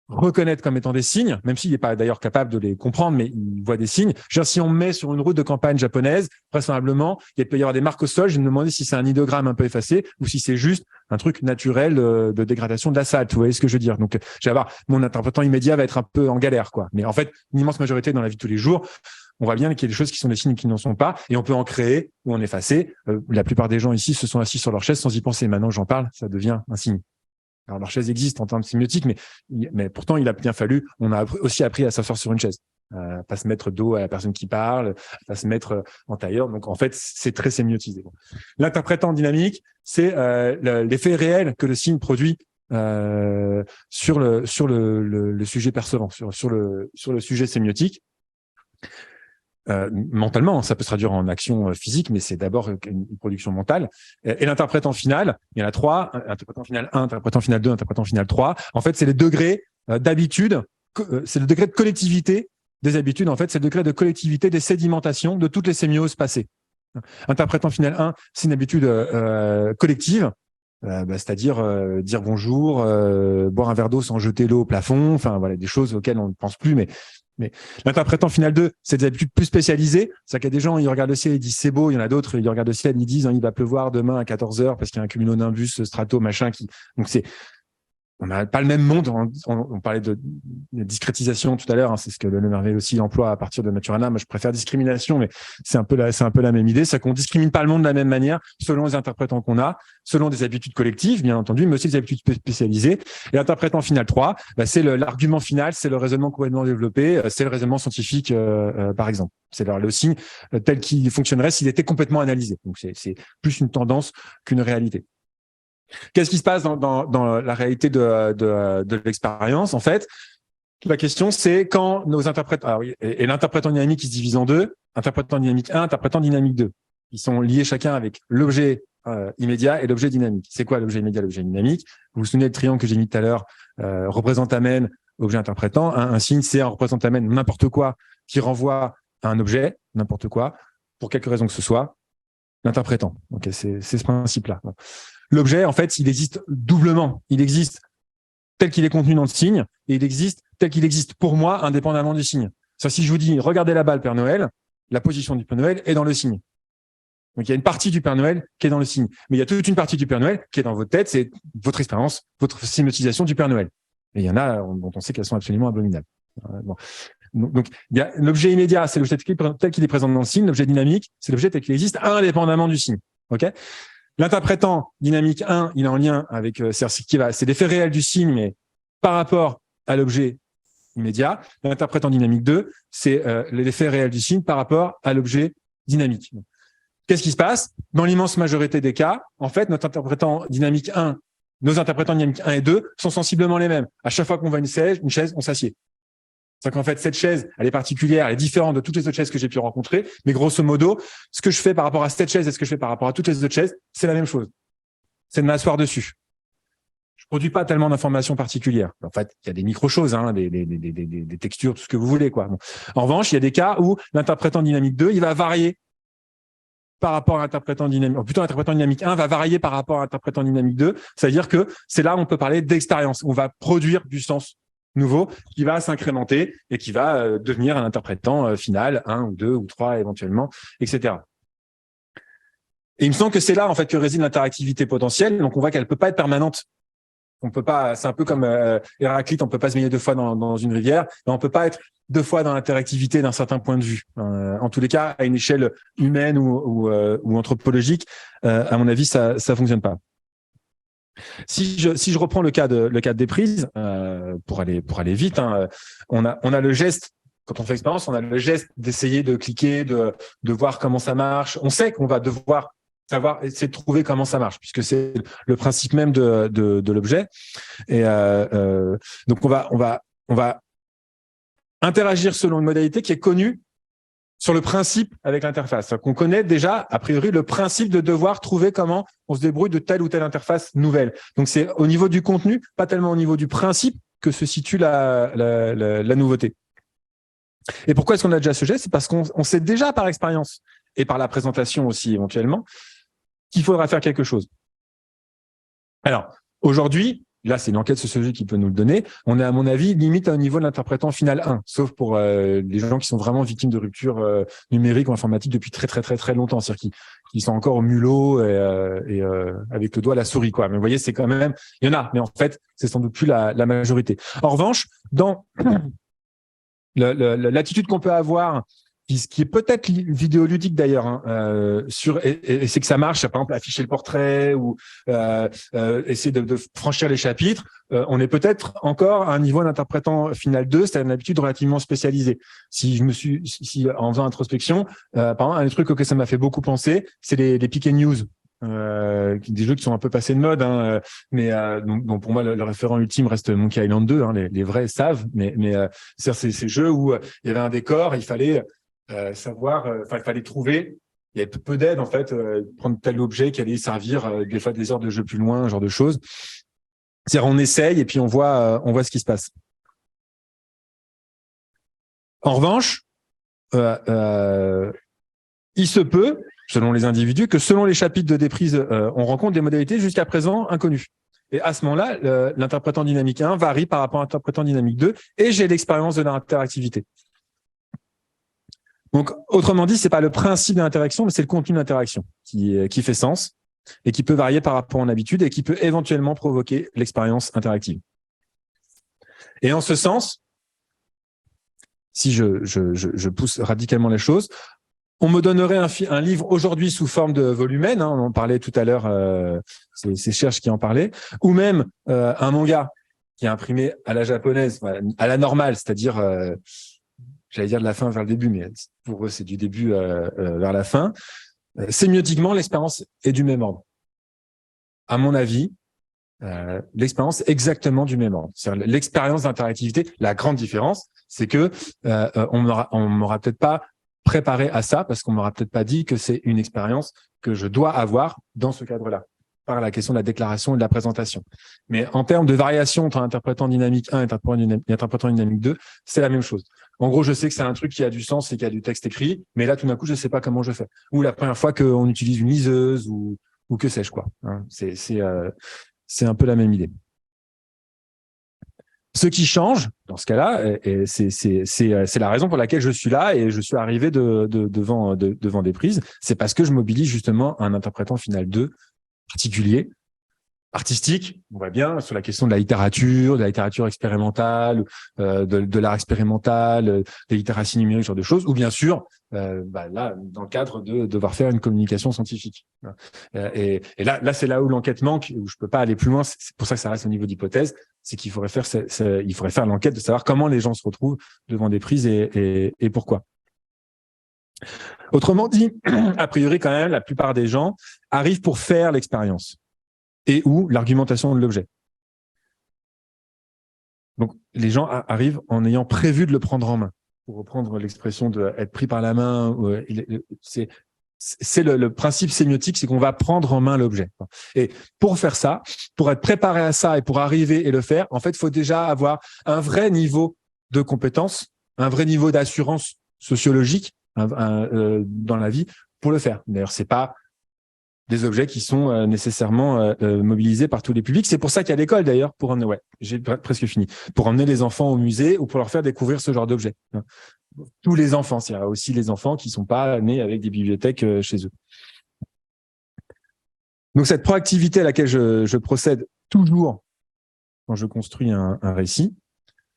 reconnaître comme étant des signes, même s'il n'est pas d'ailleurs capable de les comprendre, mais il voit des signes. Je veux dire, si on me met sur une route de campagne japonaise, vraisemblablement, il peut y avoir des marques au sol. Je vais me demander si c'est un idéogramme un peu effacé ou si c'est juste un truc naturel de dégradation de l'asphalte. Vous voyez ce que je veux dire? Donc, je vais avoir mon interprétant immédiat va être un peu en galère, quoi. Mais en fait, une immense majorité dans la vie de tous les jours, on voit bien qu'il y a des choses qui sont des signes qui n'en sont pas, et on peut en créer ou en effacer. La plupart des gens ici se sont assis sur leur chaise sans y penser. Maintenant que j'en parle, ça devient un signe. Alors, leur chaise existe en termes sémiotiques, mais pourtant, il a bien fallu, on a aussi appris à s'asseoir sur une chaise, pas se mettre dos à la personne qui parle, pas se mettre en tailleur. Donc, en fait, c'est très sémiotisé. L'interprétant dynamique, c'est l'effet réel que le signe produit sur le sujet percevant, sur le sujet sémiotique. Mentalement, ça peut se traduire en action physique, mais c'est d'abord une production mentale. Et l'interprétant final, il y en a 3, interprétant final 1, interprétant final 2, interprétant final 3. En fait, c'est les degrés d'habitude, c'est le degré de collectivité des habitudes. En fait, c'est le degré de collectivité des sédimentations de toutes les sémioses passées. Interprétant final 1, c'est une habitude collective, c'est-à-dire dire bonjour, boire un verre d'eau sans jeter l'eau au plafond, enfin voilà, des choses auxquelles on ne pense plus, mais l'interprétant final 2, c'est des habitudes plus spécialisées. C'est-à-dire qu'il y a des gens, ils regardent le ciel, ils disent c'est beau. Il y en a d'autres, ils regardent le ciel, ils disent il va pleuvoir demain à 14h parce qu'il y a un cumulonimbus strato machin qui. Donc on n'a pas le même monde. On parlait de discrétisation tout à l'heure. Hein, c'est ce que le Merveille aussi emploie à partir de Maturana. Moi, je préfère discrimination, mais c'est un peu la même idée. C'est qu'on discrimine pas le monde de la même manière selon les interprétants qu'on a, selon des habitudes collectives, bien entendu, mais aussi des habitudes spécialisées. Et l'interprétant final 3, c'est l'argument final, c'est le raisonnement complètement développé, c'est le raisonnement scientifique, par exemple. C'est le signe tel qu'il fonctionnerait s'il était complètement analysé. Donc, c'est plus une tendance qu'une réalité. Qu'est-ce qui se passe dans la réalité de l'expérience? En fait, la question, c'est quand nos interprétants, et l'interprétant dynamique, il se divise en 2, interprétant dynamique 1, interprétant dynamique 2. Ils sont liés chacun avec l'objet immédiat et l'objet dynamique. C'est quoi l'objet immédiat, l'objet dynamique? Vous vous souvenez du triangle que j'ai mis tout à l'heure, représente amène, objet interprétant. Un signe, c'est un représente amène n'importe quoi qui renvoie à un objet, n'importe quoi, pour quelque raison que ce soit, l'interprétant. Ok, c'est ce principe-là. Bon. L'objet, en fait, il existe doublement. Il existe tel qu'il est contenu dans le signe, et il existe tel qu'il existe pour moi, indépendamment du signe. C'est-à-dire, si je vous dis, regardez là-bas le Père Noël, la position du Père Noël est dans le signe. Donc, il y a une partie du Père Noël qui est dans le signe. Mais il y a toute une partie du Père Noël qui est dans votre tête, c'est votre expérience, votre sémiotisation du Père Noël. Et il y en a dont on sait qu'elles sont absolument abominables. Bon. Donc, il y a l'objet immédiat, c'est l'objet tel qu'il est présent dans le signe. L'objet dynamique, c'est l'objet tel qu'il existe indépendamment du signe. OK? L'interprétant dynamique 1, il est en lien avec c'est l'effet réel du signe, mais par rapport à l'objet immédiat. L'interprétant dynamique 2, c'est l'effet réel du signe par rapport à l'objet dynamique. Qu'est-ce qui se passe? Dans l'immense majorité des cas, en fait, nos interprétants dynamique 1 et 2 sont sensiblement les mêmes. À chaque fois qu'on voit une chaise, on s'assied. C'est qu'en fait, cette chaise, elle est particulière, elle est différente de toutes les autres chaises que j'ai pu rencontrer. Mais grosso modo, ce que je fais par rapport à cette chaise et ce que je fais par rapport à toutes les autres chaises, c'est la même chose. C'est de m'asseoir dessus. Je produis pas tellement d'informations particulières. En fait, il y a des micro-choses, hein, des textures, tout ce que vous voulez, quoi. Bon. En revanche, il y a des cas où l'interprétant dynamique 2, il va varier par rapport à l'interprétant dynamique, ou plutôt l'interprétant dynamique 1 va varier par rapport à l'interprétant dynamique 2. C'est-à-dire que c'est là où on peut parler d'expérience. On va produire du sens nouveau qui va s'incrémenter et qui va devenir un interprétant final, 1 ou 2 ou 3 éventuellement, etc. Et il me semble que c'est là en fait que réside l'interactivité potentielle. Donc on voit qu'elle peut pas être permanente. On peut pas. C'est un peu comme Héraclite, on peut pas se baigner 2 fois dans une rivière, mais on peut pas être 2 fois dans l'interactivité d'un certain point de vue. En tous les cas, à une échelle humaine ou anthropologique, à mon avis, ça fonctionne pas. Si je reprends le cas de Déprise, pour aller vite, on a le geste. Quand on fait l'expérience, on a le geste d'essayer de cliquer, de voir comment ça marche. On sait qu'on va devoir savoir essayer de trouver comment ça marche, puisque c'est le principe même de l'objet. Et donc on va interagir selon une modalité qui est connue sur le principe avec l'interface. On connaît déjà, a priori, le principe de devoir trouver comment on se débrouille de telle ou telle interface nouvelle. Donc c'est au niveau du contenu, pas tellement au niveau du principe, que se situe la nouveauté. Et pourquoi est-ce qu'on a déjà ce geste? C'est parce qu'on sait déjà par expérience et par la présentation aussi éventuellement qu'il faudra faire quelque chose. Alors, aujourd'hui, là, c'est une enquête sociologique qui peut nous le donner. On est, à mon avis, limite au niveau de l'interprétant final 1, sauf pour les gens qui sont vraiment victimes de rupture numérique ou informatique depuis très, très, très, très longtemps. C'est-à-dire qui sont encore au mulot et avec le doigt à la souris, quoi. Mais vous voyez, c'est quand même, il y en a, mais en fait, c'est sans doute plus la majorité. En revanche, dans l'attitude qu'on peut avoir, qui est peut-être vidéoludique d'ailleurs, et c'est que ça marche, par exemple afficher le portrait ou essayer de franchir les chapitres, on est peut-être encore à un niveau d'interprétant final 2, c'est une habitude relativement spécialisée. Si en faisant introspection, par exemple, un des trucs auquel ça m'a fait beaucoup penser, c'est les pick and news. Des jeux qui sont un peu passés de mode, mais donc pour moi le référent ultime reste Monkey Island 2, les vrais savent, mais c'est ces jeux où il y avait un décor, il fallait savoir, il fallait trouver, il y avait peu d'aide en fait, prendre tel objet qui allait servir des fois des heures de jeu plus loin, ce genre de choses. C'est-à-dire on essaye et puis on voit ce qui se passe. En revanche, il se peut, selon les individus, que selon les chapitres de Déprise, on rencontre des modalités jusqu'à présent inconnues. Et à ce moment-là, l'interprétant dynamique 1 varie par rapport à l'interprétant dynamique 2 et j'ai l'expérience de l'interactivité. Donc, autrement dit, c'est pas le principe de l'interaction, mais c'est le contenu de l'interaction qui fait sens et qui peut varier par rapport à une habitude et qui peut éventuellement provoquer l'expérience interactive. Et en ce sens, si je pousse radicalement les choses, on me donnerait un livre aujourd'hui sous forme de volumen, on en parlait tout à l'heure, c'est Cherche qui en parlait, ou même un manga qui est imprimé à la japonaise, à la normale, c'est-à-dire, j'allais dire de la fin vers le début, mais pour eux c'est du début vers la fin. Sémiotiquement, l'expérience est du même ordre. À mon avis, l'expérience est exactement du même ordre. C'est-à-dire l'expérience d'interactivité, la grande différence, c'est que on m'aura peut-être pas préparé à ça parce qu'on m'aura peut-être pas dit que c'est une expérience que je dois avoir dans ce cadre-là, par la question de la déclaration et de la présentation. Mais en termes de variation entre interprétant dynamique 1 et interprétant dynamique 2, c'est la même chose. En gros, je sais que c'est un truc qui a du sens et qui a du texte écrit, mais là, tout d'un coup, je sais pas comment je fais. Ou la première fois qu'on utilise une liseuse ou que sais-je quoi. C'est un peu la même idée. Ce qui change, dans ce cas-là, c'est la raison pour laquelle je suis là et je suis arrivé devant Déprise, c'est parce que je mobilise justement un interprétant final 2 particulier, artistique, on voit bien, sur la question de la littérature expérimentale, de l'art expérimental, des littératies numériques, ce genre de choses, ou bien sûr, là, dans le cadre de devoir faire une communication scientifique. Et là, c'est là où l'enquête manque, où je peux pas aller plus loin, c'est pour ça que ça reste au niveau d'hypothèse, c'est qu'il faudrait faire l'enquête de savoir comment les gens se retrouvent devant Déprise et pourquoi. Autrement dit, a priori, quand même, la plupart des gens arrivent pour faire l'expérience et ou l'argumentation de l'objet. Donc, les gens arrivent en ayant prévu de le prendre en main. Pour reprendre l'expression de être pris par la main, c'est le principe sémiotique, c'est qu'on va prendre en main l'objet. Et pour faire ça, pour être préparé à ça et pour arriver et le faire, en fait, il faut déjà avoir un vrai niveau de compétence, un vrai niveau d'assurance sociologique dans la vie pour le faire. D'ailleurs, c'est pas des objets qui sont nécessairement mobilisés par tous les publics. C'est pour ça qu'il y a l'école d'ailleurs pour emmener, j'ai presque fini, pour emmener les enfants au musée ou pour leur faire découvrir ce genre d'objets. Tous les enfants, il y a aussi les enfants qui sont pas nés avec des bibliothèques chez eux. Donc cette proactivité à laquelle je procède toujours quand je construis un récit.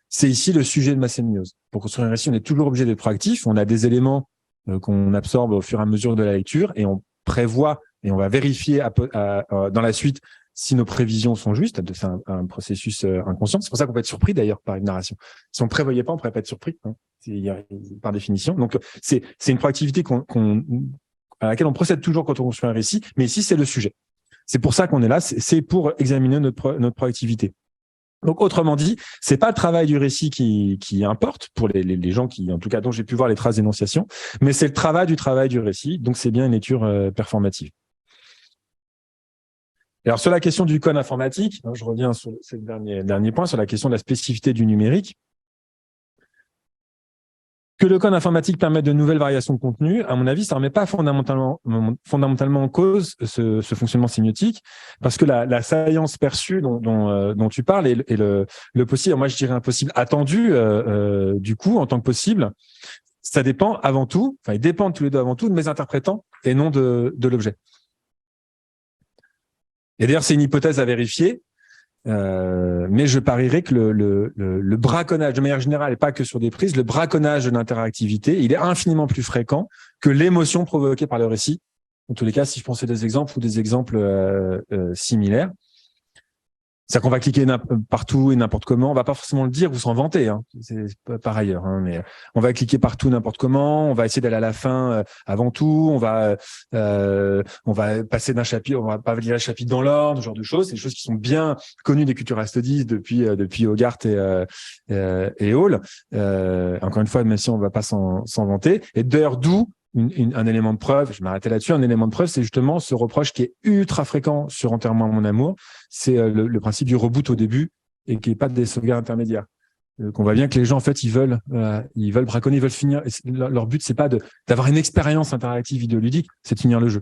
C'est ici le sujet de ma sémiose. Pour construire un récit, on est toujours obligé d'être proactif. On a des éléments qu'on absorbe au fur et à mesure de la lecture et on prévoit et on va vérifier dans la suite si nos prévisions sont justes. C'est un processus inconscient. C'est pour ça qu'on peut être surpris d'ailleurs par une narration. Si on ne prévoyait pas, on ne pourrait pas être surpris, hein, par définition. Donc, c'est une proactivité à laquelle on procède toujours quand on construit un récit, mais ici, c'est le sujet. C'est pour ça qu'on est là, c'est pour examiner notre proactivité. Donc, autrement dit, c'est pas le travail du récit qui importe pour les gens qui, en tout cas, dont j'ai pu voir les traces d'énonciation, mais c'est le travail du récit. Donc, c'est bien une lecture performative. Alors, sur la question du code informatique, je reviens sur ce dernier point, sur la question de la spécificité du numérique. Que le code informatique permette de nouvelles variations de contenu, à mon avis, ça ne remet pas fondamentalement en cause ce fonctionnement sémiotique, parce que la saillance perçue dont tu parles et le possible, moi je dirais un possible attendu, du coup, en tant que possible, ça dépend avant tout, enfin ils dépendent tous les deux avant tout de mes interprétants et non de l'objet. Et d'ailleurs, c'est une hypothèse à vérifier. Mais je parierais que le braconnage, de manière générale, et pas que sur des prises, le braconnage de l'interactivité, il est infiniment plus fréquent que l'émotion provoquée par le récit. En tous les cas, si je pensais des exemples ou des exemples similaires. C'est-à-dire qu'on va cliquer partout et n'importe comment. On va pas forcément le dire ou s'en vanter, hein. C'est par ailleurs, hein, mais on va cliquer partout n'importe comment. On va essayer d'aller à la fin avant tout. On va passer d'un chapitre. On va pas lire le chapitre dans l'ordre, ce genre de choses. C'est des choses qui sont bien connues des cultural studies depuis Hogarth et Hall. Encore une fois, même si on va pas s'en vanter. Et d'ailleurs, d'où un élément de preuve, je m'arrêtais là-dessus, un élément de preuve, c'est justement ce reproche qui est ultra fréquent sur Enterrement à mon amour, c'est le principe du reboot au début et qui n'est pas des sauvegardes intermédiaires. Qu'on voit bien que les gens, en fait, ils veulent braconner, ils veulent finir. Leur but, c'est pas d'avoir une expérience interactive vidéoludique, c'est de finir le jeu.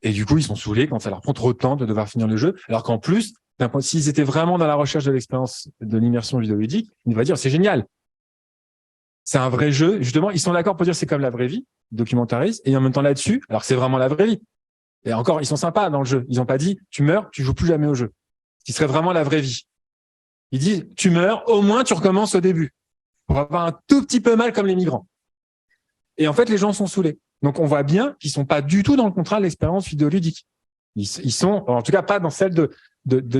Et du coup, ils sont saoulés quand ça leur prend trop de temps de devoir finir le jeu, alors qu'en plus, s'ils étaient vraiment dans la recherche de l'expérience de l'immersion vidéoludique, ils vont dire c'est génial. C'est un vrai jeu. Justement, ils sont d'accord pour dire c'est comme la vraie vie, documentaristes, et en même temps là-dessus, alors que c'est vraiment la vraie vie. Et encore, ils sont sympas dans le jeu. Ils n'ont pas dit tu meurs, tu joues plus jamais au jeu. Ce qui serait vraiment la vraie vie. Ils disent tu meurs, au moins tu recommences au début. Pour avoir un tout petit peu mal comme les migrants. Et en fait, les gens sont saoulés. Donc on voit bien qu'ils sont pas du tout dans le contrat de l'expérience vidéoludique. Ils sont, en tout cas, pas dans celle de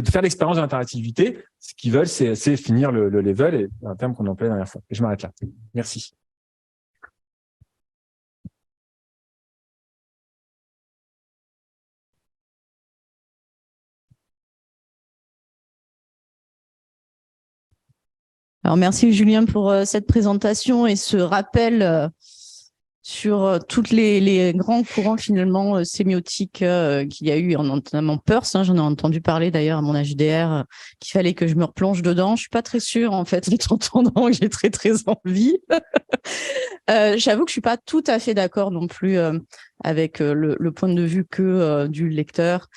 faire l'expérience de l'interactivité. Ce qu'ils veulent, c'est finir le level, et un terme qu'on employait la dernière fois. Et je m'arrête là. Merci. Alors merci Julien pour cette présentation et ce rappel sur toutes les grands courants finalement sémiotiques qu'il y a eu, notamment Peirce, hein, j'en ai entendu parler d'ailleurs à mon HDR, qu'il fallait que je me replonge dedans. Je suis pas très sûre en fait, en t'entendant, j'ai très envie. J'avoue que je suis pas tout à fait d'accord non plus avec le point de vue que du lecteur,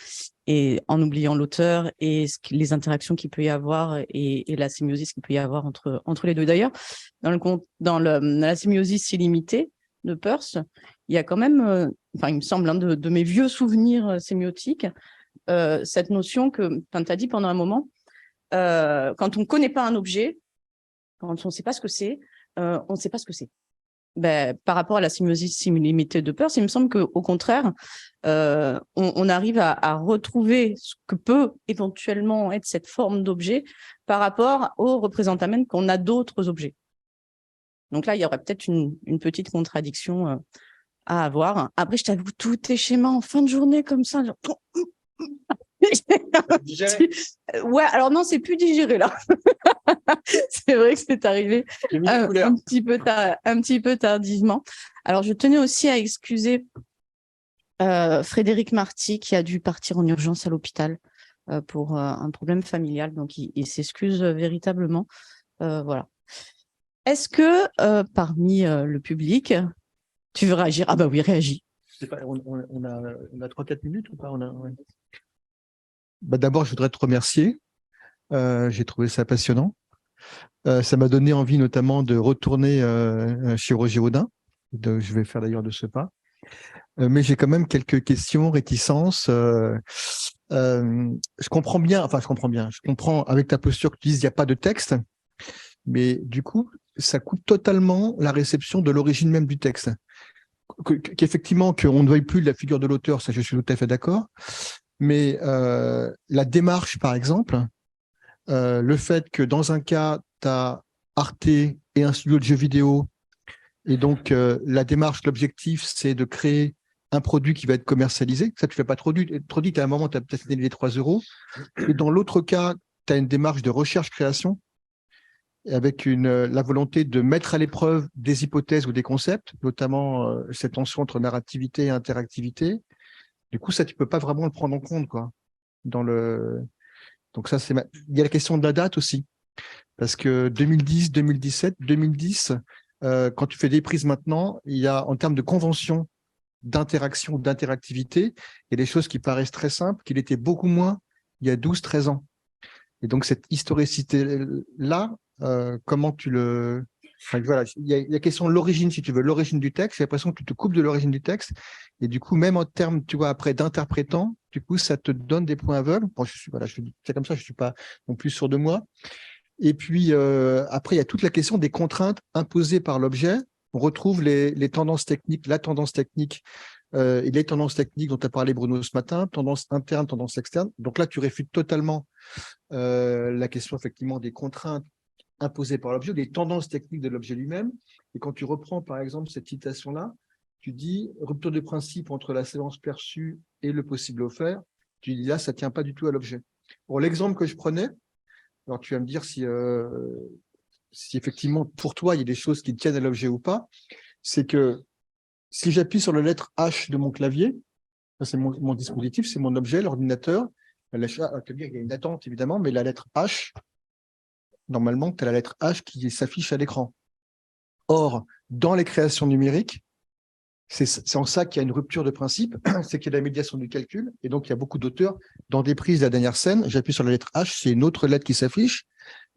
et en oubliant l'auteur et les interactions qu'il peut y avoir et la sémiosis qu'il peut y avoir entre les deux. D'ailleurs, dans la sémiosis illimitée de Peirce, il y a quand même, il me semble, de mes vieux souvenirs sémiotiques, cette notion que, tu as dit pendant un moment, quand on ne connaît pas un objet, quand on ne sait pas ce que c'est, on ne sait pas ce que c'est. Par rapport à la sémiosis illimitée de Peirce, il me semble qu'au contraire, on arrive à retrouver ce que peut éventuellement être cette forme d'objet par rapport au représentamen qu'on a d'autres objets. Donc là, il y aurait peut-être une petite contradiction à avoir. Après, je t'avoue, tous tes schémas en fin de journée comme ça, genre... Ouais, alors non, c'est plus digéré là. C'est vrai que c'est arrivé un petit peu tardivement. Alors, je tenais aussi à excuser Frédéric Marty qui a dû partir en urgence à l'hôpital pour un problème familial. Donc, il s'excuse véritablement. Voilà. Est-ce que parmi le public, tu veux réagir? Ah bah oui, réagis. On a 3-4 minutes ou pas? Ouais. D'abord, je voudrais te remercier. J'ai trouvé ça passionnant. Ça m'a donné envie notamment de retourner chez Roger Audin. Je vais faire d'ailleurs de ce pas. Mais j'ai quand même quelques questions, réticences. Je comprends bien, je comprends avec ta posture que tu dises il n'y a pas de texte, mais du coup, ça coupe totalement la réception de l'origine même du texte. Qu'effectivement, qu'on ne veuille plus de la figure de l'auteur, ça je suis tout à fait d'accord, mais la démarche, par exemple, le fait que dans un cas, tu as Arte et un studio de jeux vidéo, et donc la démarche, l'objectif, c'est de créer un produit qui va être commercialisé. Ça, tu ne fais pas trop dit, à un moment, tu as peut-être gagné les 3 euros. Et dans l'autre cas, tu as une démarche de recherche-création avec la volonté de mettre à l'épreuve des hypothèses ou des concepts, notamment cette tension entre narrativité et interactivité. Du coup, ça, tu peux pas vraiment le prendre en compte, quoi. Donc ça, il y a la question de la date aussi. Parce que 2010, 2017, 2010, quand tu fais des prises maintenant, il y a, en termes de convention d'interaction, d'interactivité, il y a des choses qui paraissent très simples, qu'il était beaucoup moins il y a 12, 13 ans. Et donc, cette historicité-là, comment tu le... Enfin, voilà, il y a la question de l'origine, si tu veux, l'origine du texte. J'ai l'impression que tu te coupes de l'origine du texte. Et du coup, même en termes, tu vois, après d'interprétant, du coup, ça te donne des points aveugles. Bon, c'est comme ça, je suis pas non plus sûr de moi. Et puis, après, il y a toute la question des contraintes imposées par l'objet. On retrouve les tendances techniques, la tendance technique et les tendances techniques dont tu as parlé, Bruno, ce matin, tendance interne, tendance externe. Donc là, tu réfutes totalement la question, effectivement, des contraintes imposées par l'objet, des tendances techniques de l'objet lui-même. Et quand tu reprends, par exemple, cette citation-là, tu dis rupture de principe entre la séance perçue et le possible offert. Tu dis là, ça ne tient pas du tout à l'objet. Bon, l'exemple que je prenais, alors tu vas me dire si effectivement, pour toi, il y a des choses qui tiennent à l'objet ou pas, c'est que si j'appuie sur la lettre H de mon clavier, c'est mon dispositif, c'est mon objet, l'ordinateur, il y a une attente évidemment, mais la lettre H, normalement, tu as la lettre H qui s'affiche à l'écran. Or, dans les créations numériques, c'est en ça qu'il y a une rupture de principe, c'est qu'il y a la médiation du calcul, et donc il y a beaucoup d'auteurs. Dans des prises de la dernière scène, j'appuie sur la lettre H, c'est une autre lettre qui s'affiche.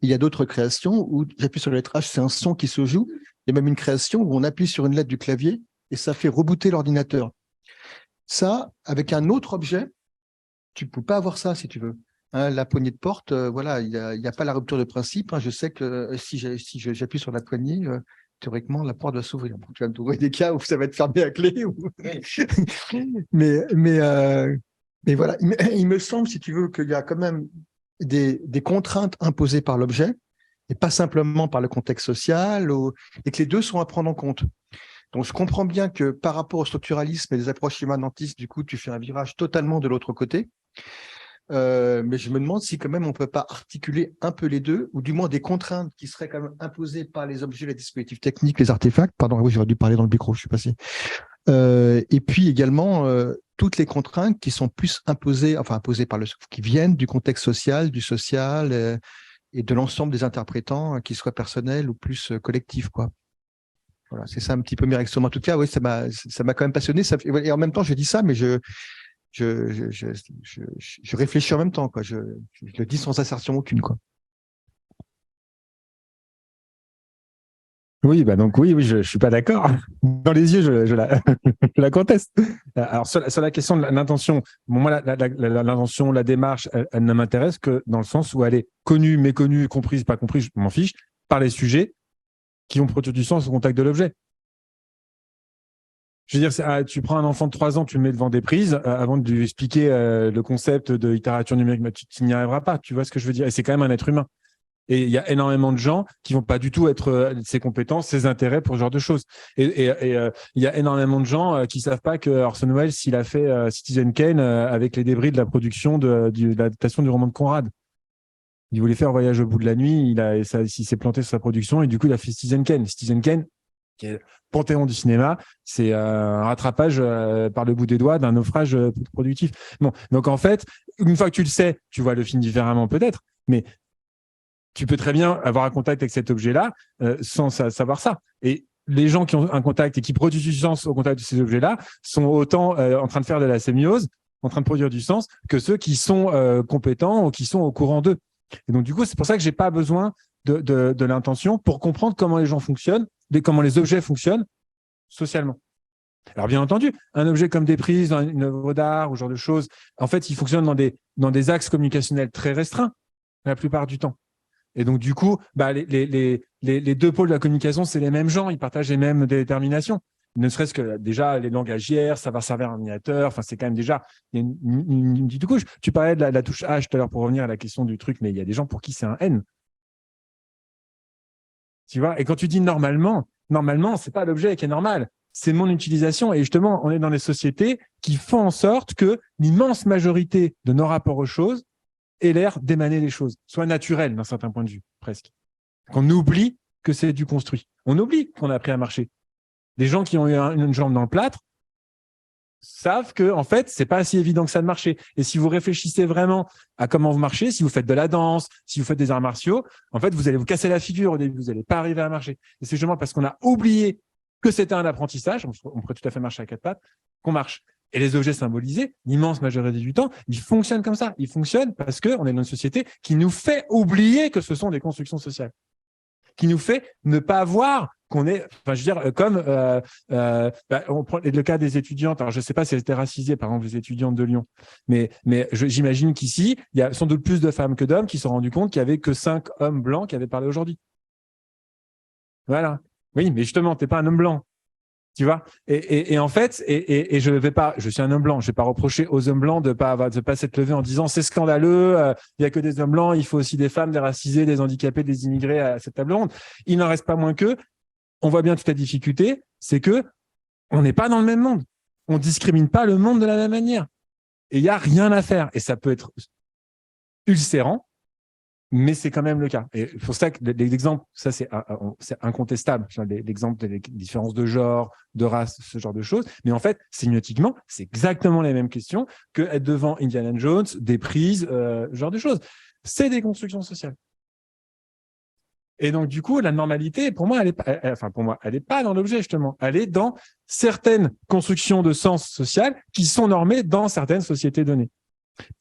Il y a d'autres créations où j'appuie sur la lettre H, c'est un son qui se joue. Il y a même une création où on appuie sur une lettre du clavier et ça fait rebooter l'ordinateur. Ça, avec un autre objet, tu ne peux pas avoir ça si tu veux. Hein, la poignée de porte, voilà, il n'y a pas la rupture de principe. Hein. Je sais que si j'appuie sur la poignée, théoriquement, la porte va s'ouvrir. Tu vas me trouver des cas où ça va être fermé à clé. Mais voilà, il me semble, si tu veux, qu'il y a quand même des contraintes imposées par l'objet et pas simplement par le contexte social, et que les deux sont à prendre en compte. Donc, je comprends bien que par rapport au structuralisme et des approches immanentistes, du coup, tu fais un virage totalement de l'autre côté. Mais je me demande si quand même on ne peut pas articuler un peu les deux, ou du moins des contraintes qui seraient quand même imposées par les objets, les dispositifs techniques, les artefacts. Pardon, oui, j'aurais dû parler dans le micro, je suis passé. Et puis également toutes les contraintes qui sont plus imposées qui viennent du contexte social, du social et de l'ensemble des interprétants, qu'ils soient personnels ou plus collectifs, quoi. Voilà, c'est ça un petit peu mes réactions. En tout cas, oui, ça m'a quand même passionné. Et en même temps, je dis ça, mais je réfléchis en même temps, quoi. Je le dis sans assertion aucune, quoi. Oui, bah donc oui, je suis pas d'accord. Dans les yeux, je la conteste. Alors sur la question de l'intention, bon, moi l'intention, la démarche, elle ne m'intéresse que dans le sens où elle est connue, méconnue, comprise, pas comprise, je m'en fiche, par les sujets qui vont produire du sens au contact de l'objet. Je veux dire, tu prends un enfant de 3 ans, tu le mets devant des prises, avant de lui expliquer le concept de littérature numérique, bah, tu n'y arriveras pas, tu vois ce que je veux dire. Et c'est quand même un être humain. Et il y a énormément de gens qui vont pas du tout être ses compétences, ses intérêts pour ce genre de choses. Et il y a énormément de gens qui savent pas que Orson Welles, s'il a fait Citizen Kane avec les débris de la production de l'adaptation du roman de Conrad. Il voulait faire Voyage au bout de la nuit, il s'est planté sur sa production et du coup il a fait Citizen Kane. Citizen Kane, qui est panthéon du cinéma, c'est un rattrapage par le bout des doigts d'un naufrage productif. Bon, donc en fait, une fois que tu le sais, tu vois le film différemment peut-être, mais tu peux très bien avoir un contact avec cet objet-là sans savoir ça. Et les gens qui ont un contact et qui produisent du sens au contact de ces objets-là sont autant en train de faire de la sémiose, en train de produire du sens, que ceux qui sont compétents ou qui sont au courant d'eux. Et donc, du coup, c'est pour ça que j'ai pas besoin de l'intention pour comprendre comment les gens fonctionnent, comment les objets fonctionnent socialement. Alors, bien entendu, un objet comme des prises, une œuvre d'art ou ce genre de choses, en fait, il fonctionne dans des axes communicationnels très restreints la plupart du temps. Et donc, du coup, les deux pôles de la communication, c'est les mêmes gens, ils partagent les mêmes déterminations. Ne serait-ce que déjà les langagières, savoir servir un ordinateur, enfin, c'est quand même déjà il y a une petite couche. Tu parlais de la touche H tout à l'heure pour revenir à la question du truc, mais il y a des gens pour qui c'est un N. Tu vois, et quand tu dis normalement, c'est pas l'objet qui est normal, c'est mon utilisation. Et justement, on est dans des sociétés qui font en sorte que l'immense majorité de nos rapports aux choses ait l'air d'émaner des choses, soit naturelles d'un certain point de vue, presque. Qu'on oublie que c'est du construit. On oublie qu'on a appris à marcher. Des gens qui ont eu une jambe dans le plâtre savent que, en fait, c'est pas si évident que ça de marcher. Et si vous réfléchissez vraiment à comment vous marchez, si vous faites de la danse, si vous faites des arts martiaux, en fait, vous allez vous casser la figure au début, vous n'allez pas arriver à marcher. Et c'est justement parce qu'on a oublié que c'était un apprentissage, on pourrait tout à fait marcher à quatre pattes, qu'on marche. Et les objets symbolisés, l'immense majorité du temps, ils fonctionnent comme ça. Ils fonctionnent parce qu'on est dans une société qui nous fait oublier que ce sont des constructions sociales, qui nous fait ne pas voir qu'on est, enfin, je veux dire, comme on prend le cas des étudiantes. Alors, je ne sais pas si elles étaient racisées, par exemple, les étudiantes de Lyon, mais j'imagine qu'ici, il y a sans doute plus de femmes que d'hommes qui se sont rendus compte qu'il n'y avait que 5 hommes blancs qui avaient parlé aujourd'hui. Voilà. Oui, mais justement, tu n'es pas un homme blanc. Tu vois, et en fait, je suis un homme blanc, je vais pas reprocher aux hommes blancs de pas s'être levés en disant c'est scandaleux, il y a que des hommes blancs, il faut aussi des femmes, des racisés, des handicapés, des immigrés à cette table ronde. Il n'en reste pas moins que, on voit bien toute la difficulté, c'est que on n'est pas dans le même monde, on discrimine pas le monde de la même manière, et il y a rien à faire, et ça peut être ulcérant. Mais c'est quand même le cas. Et pour ça que l'exemple, ça c'est incontestable, l'exemple des différences de genre, de race, ce genre de choses. Mais en fait, sémiotiquement, c'est exactement les mêmes questions que être devant Indiana Jones, des prises, ce genre de choses. C'est des constructions sociales. Et donc du coup, la normalité, pour moi, elle est pas dans l'objet justement. Elle est dans certaines constructions de sens social qui sont normées dans certaines sociétés données.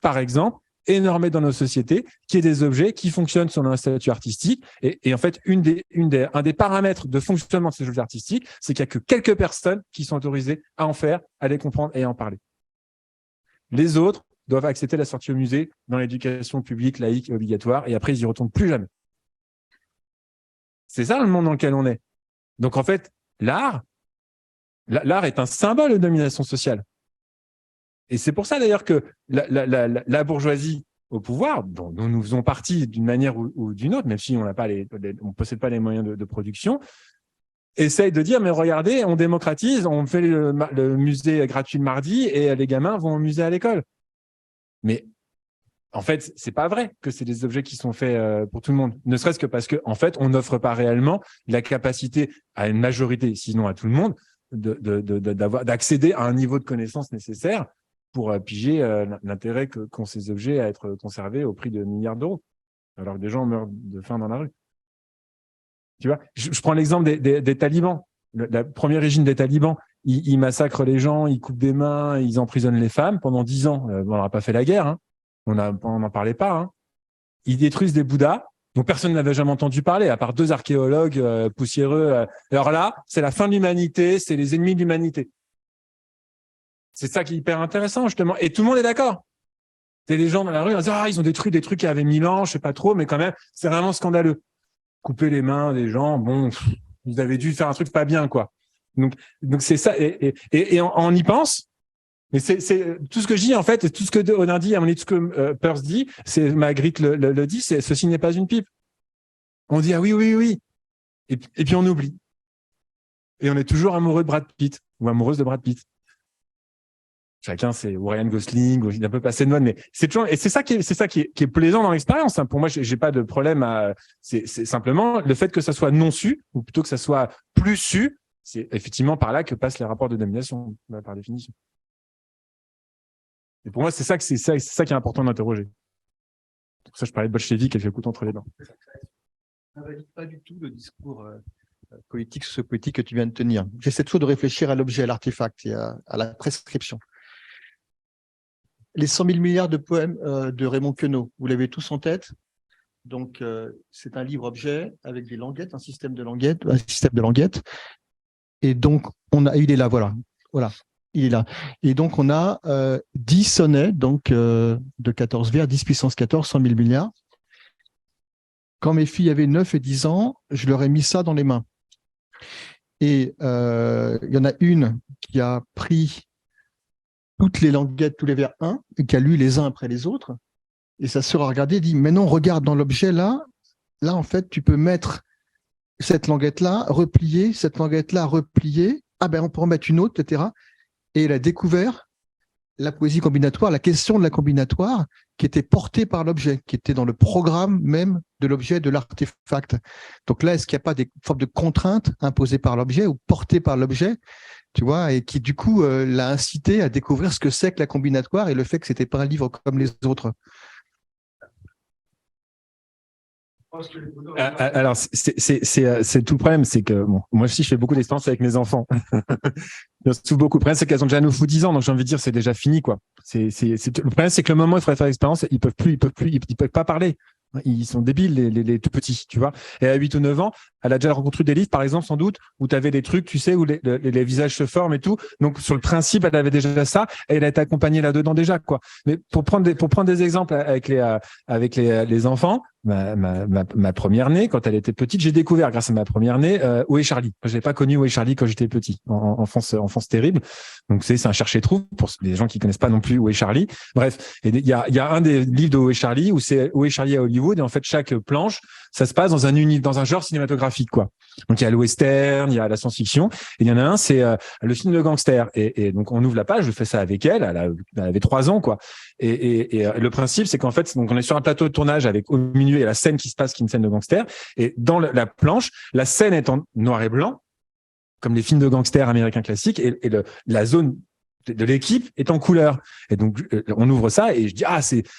Par exemple, énormé dans nos sociétés, qui est des objets qui fonctionnent selon un statut artistique. Et en fait, un des paramètres de fonctionnement de ces objets artistiques, c'est qu'il n'y a que quelques personnes qui sont autorisées à en faire, à les comprendre et à en parler. Les autres doivent accepter la sortie au musée dans l'éducation publique, laïque et obligatoire, et après, ils n'y retournent plus jamais. C'est ça le monde dans lequel on est. Donc en fait, l'art est un symbole de domination sociale. Et c'est pour ça d'ailleurs que la bourgeoisie au pouvoir, dont nous faisons partie d'une manière ou d'une autre, même si on n'a pas on possède pas les moyens de production, essaye de dire mais regardez, on démocratise, on fait le musée gratuit le mardi et les gamins vont au musée à l'école. Mais en fait, c'est pas vrai que c'est des objets qui sont faits pour tout le monde. Ne serait-ce que parce que en fait, on n'offre pas réellement la capacité à une majorité, sinon à tout le monde, d'accéder à un niveau de connaissance nécessaire pour piger l'intérêt qu'ont ces objets à être conservés au prix de milliards d'euros, alors que des gens meurent de faim dans la rue. Tu vois, je prends l'exemple des talibans. Le premier régime des talibans, ils massacrent les gens, ils coupent des mains, ils emprisonnent les femmes pendant 10 ans. On n'aura pas fait la guerre, hein. On n'en parlait pas. Hein. Ils détruisent des Bouddhas dont personne n'avait jamais entendu parler, à part 2 archéologues poussiéreux. Alors là, c'est la fin de l'humanité, c'est les ennemis de l'humanité. C'est ça qui est hyper intéressant, justement. Et tout le monde est d'accord. C'est les gens dans la rue, ils ont détruit des trucs qui avaient 1000 ans, je sais pas trop, mais quand même, c'est vraiment scandaleux. Couper les mains des gens, bon, vous avez dû faire un truc pas bien, quoi. Donc c'est ça. Et on y pense. Mais c'est tout ce que je dis, en fait, et tout ce que Odin dit, à mon avis, tout ce que Peirce dit, c'est Magritte le dit, c'est ceci n'est pas une pipe. On dit, ah oui, oui, oui. Et puis on oublie. Et on est toujours amoureux de Brad Pitt, ou amoureuse de Brad Pitt. Chacun, c'est Ryan Gosling, il a un peu passé de mode, mais c'est toujours, et c'est ça qui est plaisant dans l'expérience. Hein. Pour moi, j'ai pas de problème c'est simplement le fait que ça soit non su, ou plutôt que ça soit plus su, c'est effectivement par là que passent les rapports de domination, par définition. Et pour moi, c'est ça qui est important d'interroger. Pour ça, je parlais de bolchevique et je l'écoute entre les dents. Ça ne valide pas du tout le discours politique, sociopolitique que tu viens de tenir. J'essaie toujours de réfléchir à l'objet, à l'artefact et à la prescription. Les 100 000 milliards de poèmes de Raymond Queneau, vous l'avez tous en tête. Donc, c'est un livre-objet avec des languettes, un système de languettes. Et donc, on a eu là, voilà. Voilà, il est là. Et donc, on a 10 sonnets, donc de 14 vers, 10 puissance 14, 100 000 milliards. Quand mes filles avaient 9 et 10 ans, je leur ai mis ça dans les mains. Et il y en a une qui a pris toutes les languettes, tous les vers 1, et qui a lu les uns après les autres. Et sa sœur a regardé et dit, mais non, regarde dans l'objet là, en fait, tu peux mettre cette languette-là, replier, cette languette-là, replier. Ah ben, on peut en mettre une autre, etc. Et elle a découvert la poésie combinatoire, la question de la combinatoire qui était portée par l'objet, qui était dans le programme même de l'objet, de l'artefact. Donc là, est-ce qu'il n'y a pas des formes de contraintes imposées par l'objet ou portées par l'objet, tu vois, et qui du coup l'a incité à découvrir ce que c'est que la combinatoire et le fait que c'était pas un livre comme les autres. Alors, c'est tout le problème, c'est que bon, moi aussi, je fais beaucoup d'expériences avec mes enfants. Surtout beaucoup. Le problème, c'est qu'elles ont déjà 9 ou 10 ans, donc j'ai envie de dire, c'est déjà fini, quoi. Le problème, c'est que le moment où il faudrait faire l'expérience, ils peuvent pas parler. Ils sont débiles, les tout petits, tu vois. Et à 8 ou 9 ans, elle a déjà rencontré des livres, par exemple, sans doute, où tu avais des trucs, tu sais, où les visages se forment et tout. Donc, sur le principe, elle avait déjà ça, et elle a été accompagnée là-dedans déjà, quoi. Mais pour prendre des exemples avec les enfants, ma première-née, quand elle était petite, j'ai découvert, grâce à ma première-née, Où est Charlie? Je n'avais pas connu Où est Charlie quand j'étais petit. Enfance terrible. Donc, c'est un chercher-trou pour les gens qui connaissent pas non plus Où est Charlie. Bref. Et il y a un des livres de Où est Charlie où c'est Où est Charlie à Hollywood. Et en fait, chaque planche, ça se passe dans un genre cinématographique, quoi. Donc, il y a le western, il y a la science-fiction. Et il y en a un, c'est le film de gangster. Et donc, on ouvre la page, je fais ça avec elle. Elle avait 3 ans, quoi. Et le principe, c'est qu'en fait, donc on est sur un plateau de tournage avec au milieu, il y a la scène qui se passe, qui est une scène de gangster. Et dans la planche, la scène est en noir et blanc, comme les films de gangsters américains classiques, et la zone de l'équipe est en couleur. Et donc, on ouvre ça et je dis,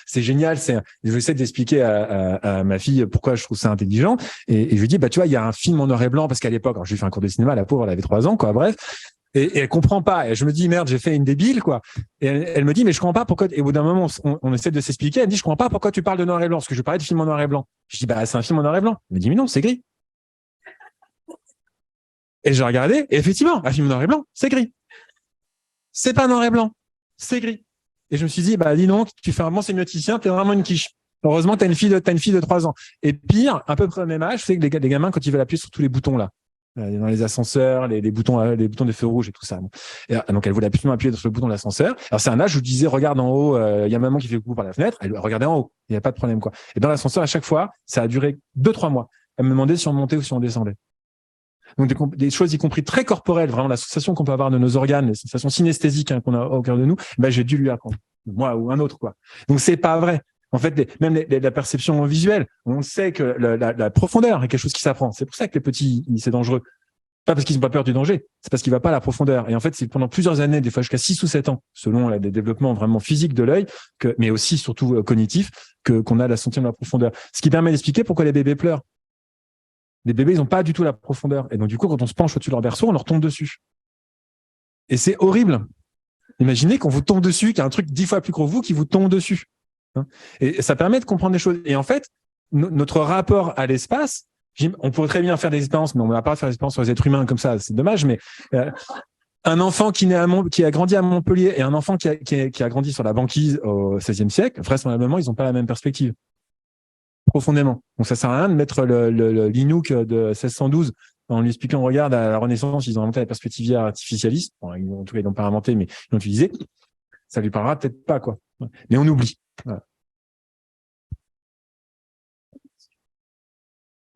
c'est génial. J'essaie d'expliquer à ma fille pourquoi je trouve ça intelligent. Et je lui dis, tu vois, il y a un film en noir et blanc parce qu'à l'époque, alors je lui fais un cours de cinéma, la pauvre, elle avait 3 ans, quoi. Bref. Et elle comprend pas. Et je me dis, merde, j'ai fait une débile, quoi. Et elle me dit, mais je comprends pas pourquoi, et au bout d'un moment, on essaie de s'expliquer. Elle me dit, je comprends pas pourquoi tu parles de noir et blanc, parce que je parlais de film en noir et blanc. Je dis, c'est un film en noir et blanc. Elle me dit, mais non, c'est gris. Et j'ai regardé, et effectivement, un film noir et blanc, c'est gris. C'est pas noir et blanc, c'est gris. Et je me suis dit, dis donc, tu fais un bon sémioticien, t'es vraiment une quiche. Heureusement, t'as une fille de 3 ans. Et pire, à peu près au même âge, c'est que les gamins, quand ils veulent appuyer sur tous les boutons, là, dans les ascenseurs, les boutons de feu rouge et tout ça. Et donc, elle voulait absolument appuyer sur le bouton de l'ascenseur. Alors, c'est un âge où je disais, regarde en haut, il y a maman qui fait coucou par la fenêtre. Elle regardait en haut. Il n'y a pas de problème, quoi. Et dans l'ascenseur, à chaque fois, ça a duré 2-3 mois. Elle me demandait si on montait ou si on descendait. Donc des choses y compris très corporelles, vraiment la sensation qu'on peut avoir de nos organes, les sensations synesthésiques qu'on a au cœur de nous, j'ai dû lui apprendre, moi ou un autre, quoi. Donc c'est pas vrai. En fait, même la perception visuelle, on sait que la profondeur est quelque chose qui s'apprend. C'est pour ça que les petits, c'est dangereux. Pas parce qu'ils n'ont pas peur du danger, c'est parce qu'il va pas à la profondeur. Et en fait, c'est pendant plusieurs années, des fois jusqu'à 6 ou 7 ans, selon des développements vraiment physiques de l'œil, mais aussi surtout cognitifs, qu'on a la sentiment de la profondeur. Ce qui permet d'expliquer pourquoi les bébés pleurent. Les bébés, ils n'ont pas du tout la profondeur. Et donc, du coup, quand on se penche au-dessus de leur berceau, on leur tombe dessus. Et c'est horrible. Imaginez qu'on vous tombe dessus, qu'il y a un truc 10 fois plus gros que vous qui vous tombe dessus. Et ça permet de comprendre des choses. Et en fait, notre rapport à l'espace, on pourrait très bien faire des expériences, mais on ne va pas faire des expériences sur les êtres humains comme ça, c'est dommage, mais un enfant qui a grandi à Montpellier et un enfant qui a grandi sur la banquise au XVIe siècle, vraisemblablement, ils n'ont pas la même perspective. Profondément. Donc ça sert à rien de mettre l'Inuk de 1612 en lui expliquant, regarde, à la Renaissance, ils ont inventé la perspective artificialiste. Bon, en tout cas, ils l'ont pas inventé, mais ils l'ont utilisé. Ça lui parlera peut-être pas, quoi. Mais on oublie. Voilà.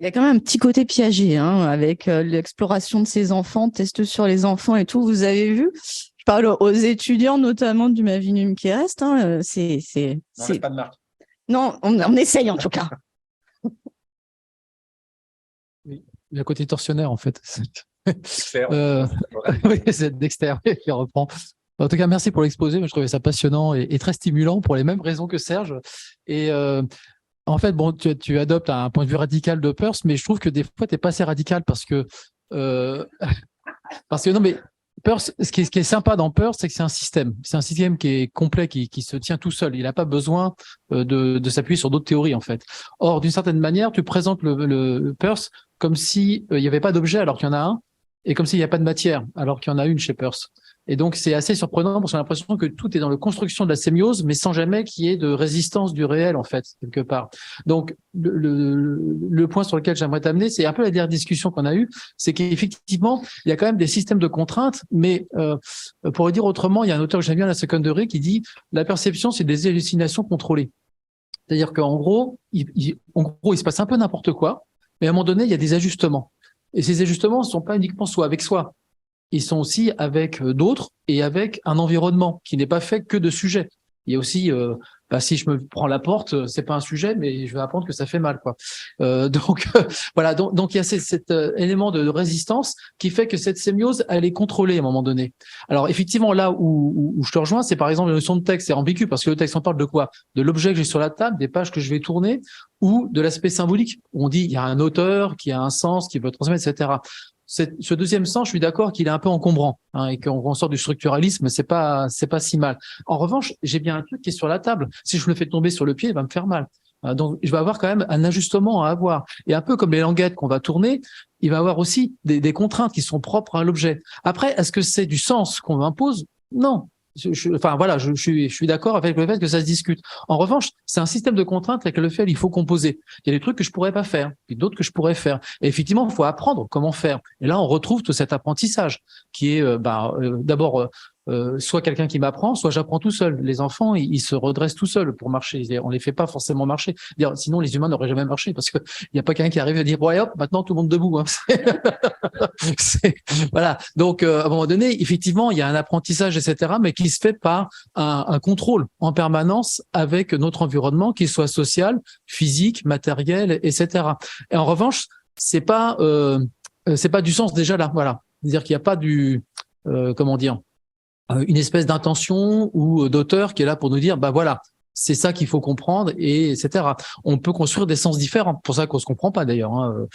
Il y a quand même un petit côté piégé, avec l'exploration de ces enfants, tests sur les enfants et tout. Vous avez vu? Je parle aux étudiants, notamment du Mavinum qui reste. C'est pas de marque. Non, on essaye en tout cas. Oui, il y a un côté tortionnaire en fait. Dexter. Oui, c'est Dexter qui reprend. En tout cas, merci pour l'exposé. Je trouvais ça passionnant et très stimulant pour les mêmes raisons que Serge. Et en fait, bon, tu adoptes un point de vue radical de Peirce, mais je trouve que des fois, tu n'es pas assez radical parce que non, mais Peirce, ce qui est sympa dans Peirce, c'est que c'est un système. C'est un système qui est complet, qui se tient tout seul. Il n'a pas besoin de s'appuyer sur d'autres théories, en fait. Or, d'une certaine manière, tu présentes le Peirce comme si il n'y avait pas d'objet alors qu'il y en a un, et comme s'il n'y a pas de matière alors qu'il y en a une chez Peirce. Et donc, c'est assez surprenant parce qu'on a l'impression que tout est dans la construction de la sémiose, mais sans jamais qu'il y ait de résistance du réel, en fait, quelque part. Donc, le point sur lequel j'aimerais t'amener, c'est un peu la dernière discussion qu'on a eue, c'est qu'effectivement, il y a quand même des systèmes de contraintes, mais pour le dire autrement, il y a un auteur que j'aime bien, la Secondary, qui dit « La perception, c'est des hallucinations contrôlées ». C'est-à-dire qu'en gros, il se passe un peu n'importe quoi, mais à un moment donné, il y a des ajustements. Et ces ajustements ne sont pas uniquement soit avec soi, ils sont aussi avec d'autres et avec un environnement qui n'est pas fait que de sujets. Il y a aussi, si je me prends la porte, c'est pas un sujet, mais je vais apprendre que ça fait mal, quoi. Voilà. Donc il y a cet élément de résistance qui fait que cette sémiose, elle est contrôlée à un moment donné. Alors effectivement, là où je te rejoins, c'est par exemple la notion de texte, c'est ambigu parce que le texte, on parle de quoi? De l'objet que j'ai sur la table, des pages que je vais tourner, ou de l'aspect symbolique. On dit il y a un auteur qui a un sens, qui veut transmettre, etc. Ce deuxième sens, je suis d'accord qu'il est un peu encombrant, hein, et qu'on sort du structuralisme, c'est pas si mal. En revanche, j'ai bien un truc qui est sur la table. Si je le fais tomber sur le pied, il va me faire mal. Donc, je vais avoir quand même un ajustement à avoir. Et un peu comme les languettes qu'on va tourner, il va y avoir aussi des contraintes qui sont propres à l'objet. Après, est-ce que c'est du sens qu'on impose? Non. Je suis d'accord avec le fait que ça se discute. En revanche, c'est un système de contraintes avec lequel il faut composer. Il y a des trucs que je pourrais pas faire, puis d'autres que je pourrais faire. Et effectivement, il faut apprendre comment faire. Et là, on retrouve tout cet apprentissage qui est d'abord soit quelqu'un qui m'apprend, soit j'apprends tout seul. Les enfants, ils se redressent tout seuls pour marcher. On les fait pas forcément marcher. Sinon, les humains n'auraient jamais marché parce que il y a pas quelqu'un qui arrive à dire ouais hop, maintenant tout le monde debout. Hein. Voilà. Donc à un moment donné, effectivement, il y a un apprentissage, etc., mais qui se fait par un contrôle en permanence avec notre environnement, qu'il soit social, physique, matériel, etc. Et en revanche, c'est pas du sens déjà là. Voilà. C'est-à-dire qu'il n'y a pas une espèce d'intention ou d'auteur qui est là pour nous dire, voilà, c'est ça qu'il faut comprendre, et etc. On peut construire des sens différents, pour ça qu'on se comprend pas d'ailleurs. Hein.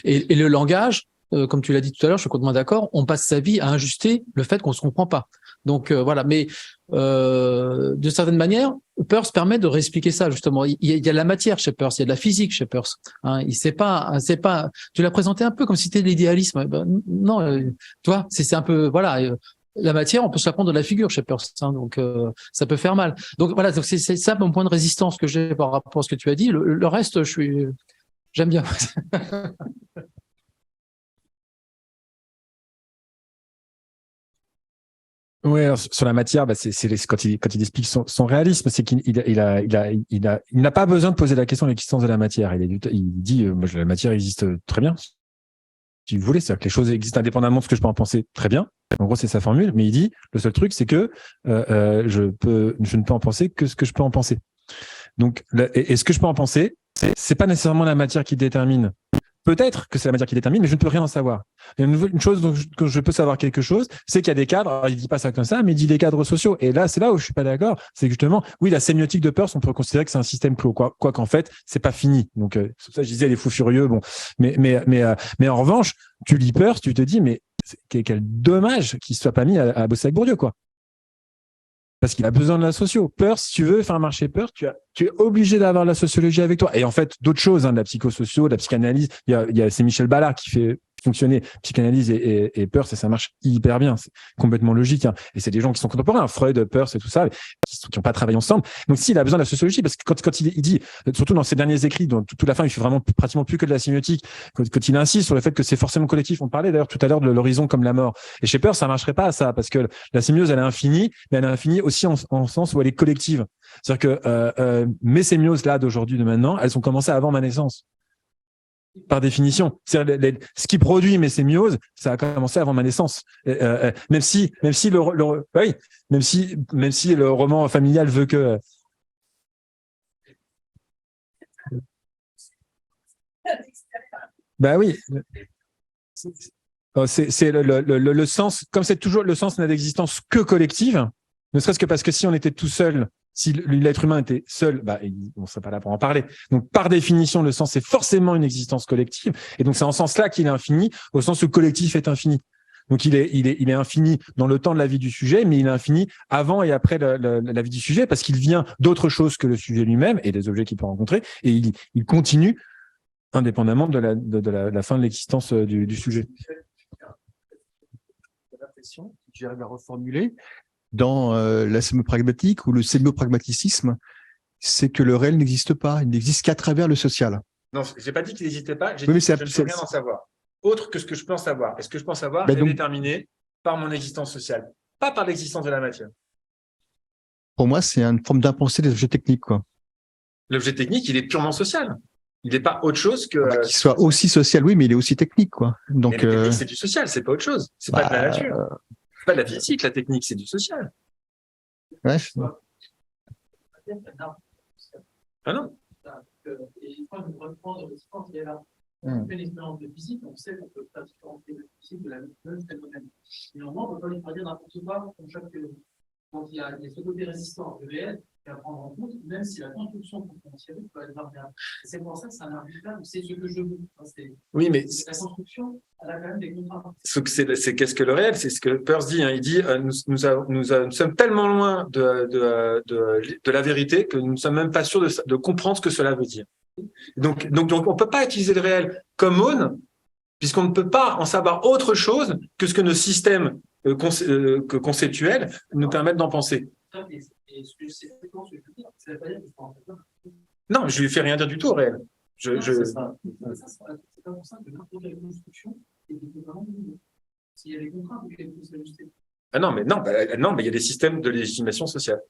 Et le langage, comme tu l'as dit tout à l'heure, je suis complètement d'accord, on passe sa vie à ajuster le fait qu'on se comprend pas. Donc voilà, mais de certaine manière, Peirce permet de réexpliquer ça justement. Il y a de la matière chez Peirce, il y a de la physique chez Peirce. Hein, c'est pas. Tu l'as présenté un peu comme si c'était de l'idéalisme. Non, tu vois, c'est un peu voilà. La matière, on peut se la prendre de la figure chez Peirce, hein, donc ça peut faire mal. Donc voilà, c'est ça mon point de résistance que j'ai par rapport à ce que tu as dit. Le reste, j'aime bien. Oui, sur la matière, quand il explique son réalisme, c'est qu'il n'a pas besoin de poser la question de l'existence de la matière. Il dit, la matière existe très bien. Si vous voulez, c'est-à-dire que les choses existent indépendamment de ce que je peux en penser, très bien. En gros, c'est sa formule. Mais il dit, le seul truc, c'est que je ne peux en penser que ce que je peux en penser. Donc, et ce que je peux en penser, c'est pas nécessairement la matière qui détermine. Peut-être que c'est la matière qui détermine, mais je ne peux rien en savoir. Il y a une chose dont je peux savoir quelque chose, c'est qu'il y a des cadres. Alors, il dit pas ça comme ça, mais il dit des cadres sociaux. Et là, c'est là où je suis pas d'accord. C'est que justement, oui, la sémiotique de Peirce, on peut considérer que c'est un système clos, quoi qu'en fait, c'est pas fini. Donc, c'est ça, je disais les fous furieux. Bon, mais en revanche, tu lis Peirce, tu te dis, mais quel dommage qu'il soit pas mis à bosser avec Bourdieu, quoi. Parce qu'il a besoin de la socio. Peirce, si tu veux faire marcher Peirce, tu es obligé d'avoir la sociologie avec toi. Et en fait, d'autres choses, de la psychosocio, de la psychanalyse. C'est Michel Ballard qui fait fonctionner psychanalyse et Peirce, et ça marche hyper bien. C'est complètement logique. Hein. Et c'est des gens qui sont contemporains, Freud, Peirce et tout ça, qui n'ont pas travaillé ensemble. Donc, s'il a besoin de la sociologie, parce que quand il dit, surtout dans ses derniers écrits, dans toute la fin, il fait vraiment pratiquement plus que de la sémiotique, quand il insiste sur le fait que c'est forcément collectif. On parlait d'ailleurs tout à l'heure de l'horizon comme la mort. Et chez Peirce, ça marcherait pas, ça, parce que la sémiose, elle est infinie, mais elle est infinie aussi en sens où elle est collective. C'est-à-dire que mes sémioses là d'aujourd'hui, de maintenant, elles ont commencé avant ma naissance. Par définition, ce qui produit mes sémioses, ça a commencé avant ma naissance. Même si le roman familial veut que oui, c'est le sens. Comme c'est toujours le sens n'a d'existence que collective, ne serait-ce que parce que si on était tout seul. Si l'être humain était seul, on serait pas là pour en parler. Donc, par définition, le sens, c'est forcément une existence collective. Et donc, c'est en ce sens-là qu'il est infini, au sens où le collectif est infini. Donc, il est infini dans le temps de la vie du sujet, mais il est infini avant et après la vie du sujet, parce qu'il vient d'autre chose que le sujet lui-même et des objets qu'il peut rencontrer. Et il continue indépendamment de la fin de l'existence du sujet. J'ai l'impression j'arrive à reformuler, dans la sémiopragmatique ou le sémiopragmaticisme, c'est que le réel n'existe pas. Il n'existe qu'à travers le social. Non, j'ai pas dit qu'il n'existait pas, j'ai Oui, mais dit que je ne peux rien en savoir. Autre que ce que je peux en savoir. Et ce que je peux en savoir est déterminé par mon existence sociale, pas par l'existence de la matière. Pour moi, c'est une forme d'impensé des objets techniques, quoi. L'objet technique, il est purement social. Il n'est pas autre chose que. Qu'il soit aussi social, oui, mais il est aussi technique, quoi. Donc, mais la technique, c'est du social, c'est pas autre chose. C'est pas de la nature. C'est pas de la physique, la technique, c'est du social. Ouais, Ah non. On fait l'expérience de physique, on sait qu'on peut pas différencier le physique de la même phénomène. Néanmoins, on ne peut pas lui dire n'importe quoi pour chaque théorie. Donc, il y a ce côté résistant du réel à prendre en compte, même si la construction conférentielle peut être variable. C'est pour ça que c'est un arbitrage, c'est ce que je veux. Oui, mais la construction, elle a quand même des contraintes. C'est qu'est-ce que le réel? C'est ce que Peirce dit. Il dit nous sommes tellement loin de la vérité que nous ne sommes même pas sûrs de comprendre ce que cela veut dire. Donc, on ne peut pas utiliser le réel comme aune, puisqu'on ne peut pas en savoir autre chose que ce que nos systèmes conceptuels nous permettent d'en penser. Non, je lui fais rien dire du tout au réel. C'est pas pour ça que n'importe quelle construction est vraiment minime. S'il y a des contraintes, il faut s'ajuster. Ah non, mais il y a des systèmes de légitimation sociale.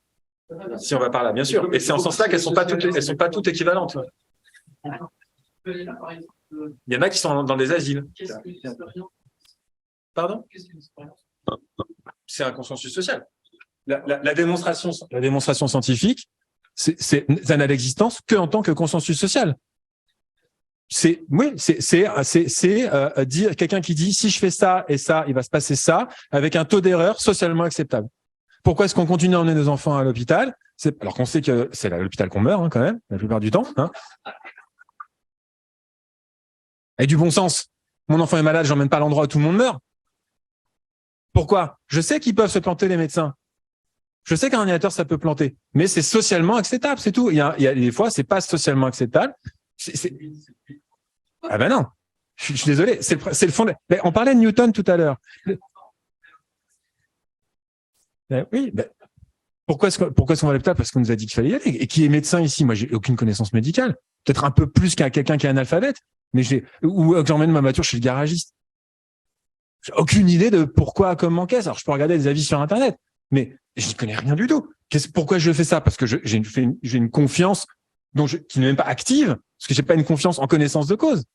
Si on va par là, bien sûr. Et c'est en ce sens-là qu'elles sont pas toutes équivalentes. Il y en a qui sont dans des asiles. Pardon? C'est un consensus social. La démonstration scientifique, ça n'a d'existence que en tant que consensus social. C'est dire quelqu'un qui dit si je fais ça et ça, il va se passer ça avec un taux d'erreur socialement acceptable. Pourquoi est-ce qu'on continue à emmener nos enfants à l'hôpital? Alors qu'on sait que c'est à l'hôpital qu'on meurt, hein, quand même, la plupart du temps. Hein. Et du bon sens. Mon enfant est malade, j'emmène pas à l'endroit où tout le monde meurt. Pourquoi? Je sais qu'ils peuvent se planter, les médecins. Je sais qu'un ordinateur, ça peut planter. Mais c'est socialement acceptable, c'est tout. Il y a des fois, c'est pas socialement acceptable. Ah ben non. Je suis désolé. C'est le fond. On parlait de Newton tout à l'heure. Oui, pourquoi est-ce qu'on va à l'hôpital? Parce qu'on nous a dit qu'il fallait y aller. Et qui est médecin ici? Moi, j'ai aucune connaissance médicale. Peut-être un peu plus qu'à quelqu'un qui est analphabète. Mais ou que j'emmène ma voiture chez le garagiste. J'ai aucune idée de pourquoi, comment qu'est-ce. Alors, je peux regarder des avis sur Internet, mais je n'y connais rien du tout. Pourquoi je fais ça? Parce que j'ai une confiance qui n'est même pas active, parce que j'ai pas une confiance en connaissance de cause.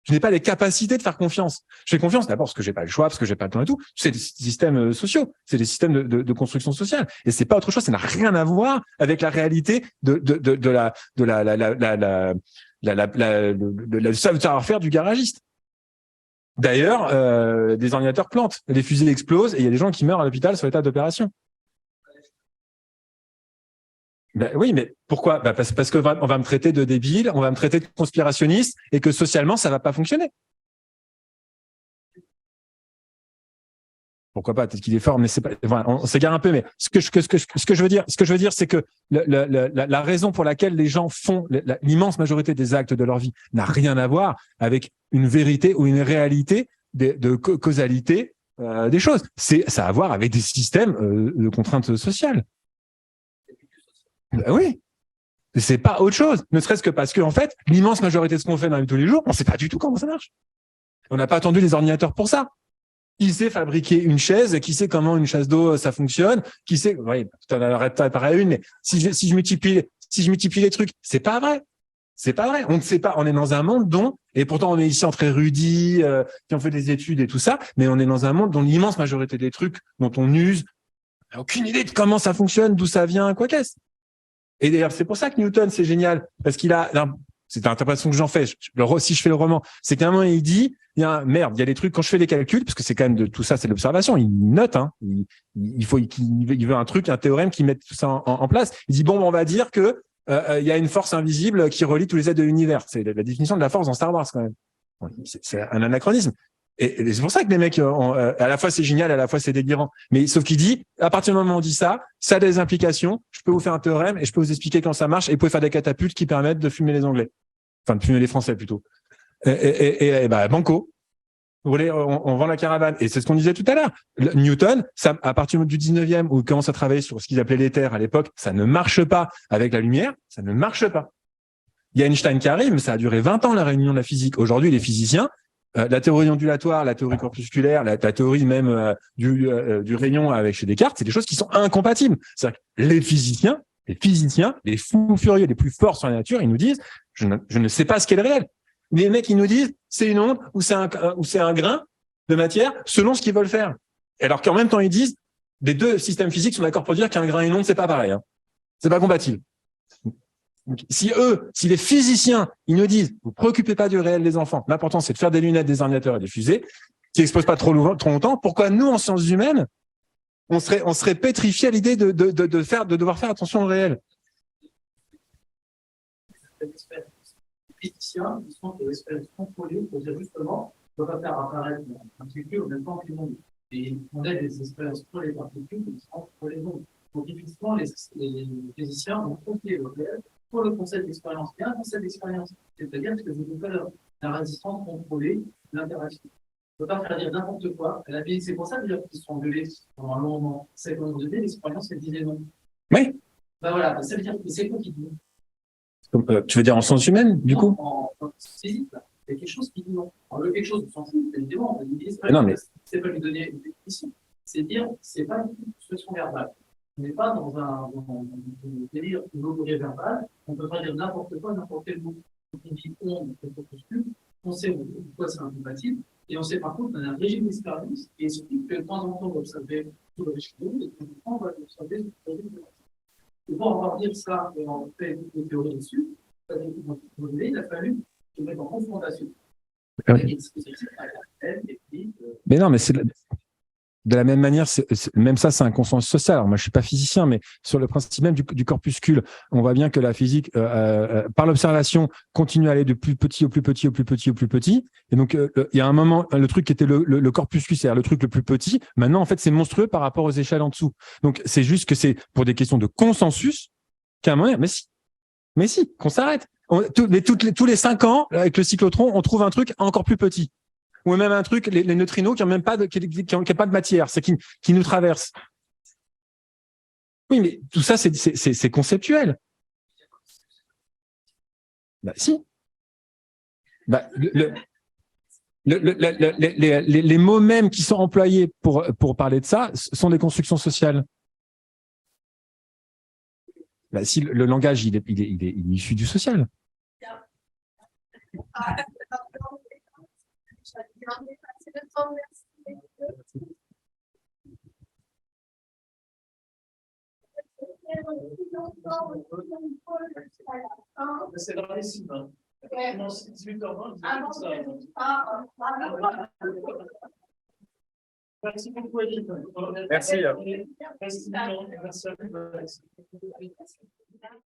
Je n'ai pas les capacités de faire confiance. Je fais confiance d'abord parce que j'ai pas le choix, parce que j'ai pas le temps et tout. C'est des systèmes sociaux, c'est des systèmes de construction sociale, et c'est pas autre chose. Ça n'a rien à voir avec la réalité de la savoir-faire du garagiste. D'ailleurs, des ordinateurs plantent, des fusées explosent et il y a des gens qui meurent à l'hôpital sur l'état d'opération. Oui, mais pourquoi? Parce que on va me traiter de débile, on va me traiter de conspirationniste et que socialement ça va pas fonctionner. Pourquoi pas? Peut-être qu'il est fort, mais c'est pas. Voilà, on s'égare un peu. Mais ce que je veux dire, c'est que la raison pour laquelle les gens font l'immense majorité des actes de leur vie n'a rien à voir avec une vérité ou une réalité de causalité des choses. Ça a à voir avec des systèmes de contraintes sociales. Oui. C'est pas autre chose. Ne serait-ce que parce que, en fait, l'immense majorité de ce qu'on fait dans la vie de tous les jours, on sait pas du tout comment ça marche. On n'a pas attendu les ordinateurs pour ça. Qui sait fabriquer une chaise? Qui sait comment une chasse d'eau ça fonctionne? Qui sait? Oui, tu en arrêtes pas pareil une, mais si je multiplie les trucs, c'est pas vrai. C'est pas vrai. On ne sait pas. On est dans un monde dont, et pourtant on est ici entre érudits, qui ont fait des études et tout ça, mais on est dans un monde dont l'immense majorité des trucs dont on use, on n'a aucune idée de comment ça fonctionne, d'où ça vient, quoi qu'est-ce. Et d'ailleurs, c'est pour ça que Newton, c'est génial, parce qu'il a, c'est l'interprétation que j'en fais. Si je fais le roman, c'est qu'à un moment, il dit, il y a des trucs, quand je fais les calculs, parce que c'est quand même de tout ça, c'est l'observation, il note, hein. Il veut un truc, un théorème qui mette tout ça en place. Il dit, bon, on va dire que, il y a une force invisible qui relie tous les êtres de l'univers. C'est la définition de la force dans Star Wars, quand même. C'est un anachronisme. Et c'est pour ça que les mecs, à la fois c'est génial, à la fois c'est délirant. Mais sauf qu'il dit, à partir du moment où on dit ça a des implications. Je peux vous faire un théorème et je peux vous expliquer comment ça marche. Et vous pouvez faire des catapultes qui permettent de fumer les Anglais, enfin de fumer les Français plutôt. Et banco. on vend la caravane. Et c'est ce qu'on disait tout à l'heure. Newton, ça, à partir du 19e, où il commence à travailler sur ce qu'ils appelaient l'éther à l'époque, ça ne marche pas avec la lumière, ça ne marche pas. Il y a Einstein qui arrive, mais ça a duré 20 ans, la réunion de la physique. Aujourd'hui, les physiciens, la théorie ondulatoire, la théorie corpusculaire, la théorie même du rayon avec chez Descartes, c'est des choses qui sont incompatibles. C'est-à-dire que les physiciens, les fous furieux les plus forts sur la nature, ils nous disent, je ne sais pas ce qu'est le réel. Les mecs, ils nous disent, c'est une onde ou c'est un grain de matière selon ce qu'ils veulent faire. Et alors qu'en même temps, ils disent, les deux systèmes physiques sont d'accord pour dire qu'un grain et une onde, c'est pas pareil. Hein. C'est pas compatible. Donc, si les physiciens, ils nous disent, vous préoccupez pas du réel des enfants, l'important c'est de faire des lunettes, des ordinateurs et des fusées, qui exposent pas trop longtemps, pourquoi nous, en sciences humaines, on serait pétrifié à l'idée de devoir faire attention au réel? Les physiciens, ils sont des espèces contrôlées pour dire justement, on ne peut pas faire apparaître un particules en même temps que les ondes. Et on a des espèces pour les particules qui sont pour les ondes. Donc, effectivement, les physiciens ont confié le réel pour le concept d'expérience. Il y a un concept d'expérience, c'est-à-dire ce que je vous dis tout à l'heure, la résistance contrôlée, l'interaction. On ne peut pas faire dire n'importe quoi. La vie, c'est pour ça qu'ils se sont engueulés pendant un long moment. C'est qu'on nous dit l'expérience, elle disait non. Oui. Ben voilà, ça veut dire que c'est quoi qui dit non? Tu veux dire en sciences humaines, du coup? En physique, il y a quelque chose qui dit non. Alors, quelque chose, on s'en fout, évidemment. On dit, c'est pas lui donner une définition. C'est dire, c'est pas une situation verbale. On n'est pas dans un délire logoré verbal. On ne peut pas dire n'importe quoi, n'importe quel mot. Donc, on dit on sait pourquoi c'est incompatible, et on sait par contre qu'on a un régime d'expérience qui explique que de temps en temps, on va observer tout le régime, et de temps en temps, on va observer le régime de. Et pour avoir dire ça, et en fait des théories dessus, il a fallu se mettre en confrontation. Mais non, mais c'est de la même manière, même ça, c'est un consensus social. Alors moi, je suis pas physicien, mais sur le principe même du corpuscule, on voit bien que la physique, par l'observation, continue à aller de plus petit au plus petit, au plus petit, au plus petit. Et donc, il y a un moment, le truc qui était le corpuscule, c'est-à-dire le truc le plus petit, maintenant, en fait, c'est monstrueux par rapport aux échelles en dessous. Donc, c'est juste que c'est pour des questions de consensus qu'à un moment, mais si, qu'on s'arrête. Tous les 5 ans, avec le cyclotron, on trouve un truc encore plus petit. Ou même un truc, les neutrinos qui n'ont même pas qui pas de matière, c'est qui nous traversent. Oui, mais tout ça, c'est conceptuel. Bah, si. Bah, les mots mêmes qui sont employés pour parler de ça sont des constructions sociales. Bah, si le langage, il est issu du social. C'est dans les cibles. Hein. Ouais. 18h20, merci beaucoup, Edith. Merci. Merci à vous.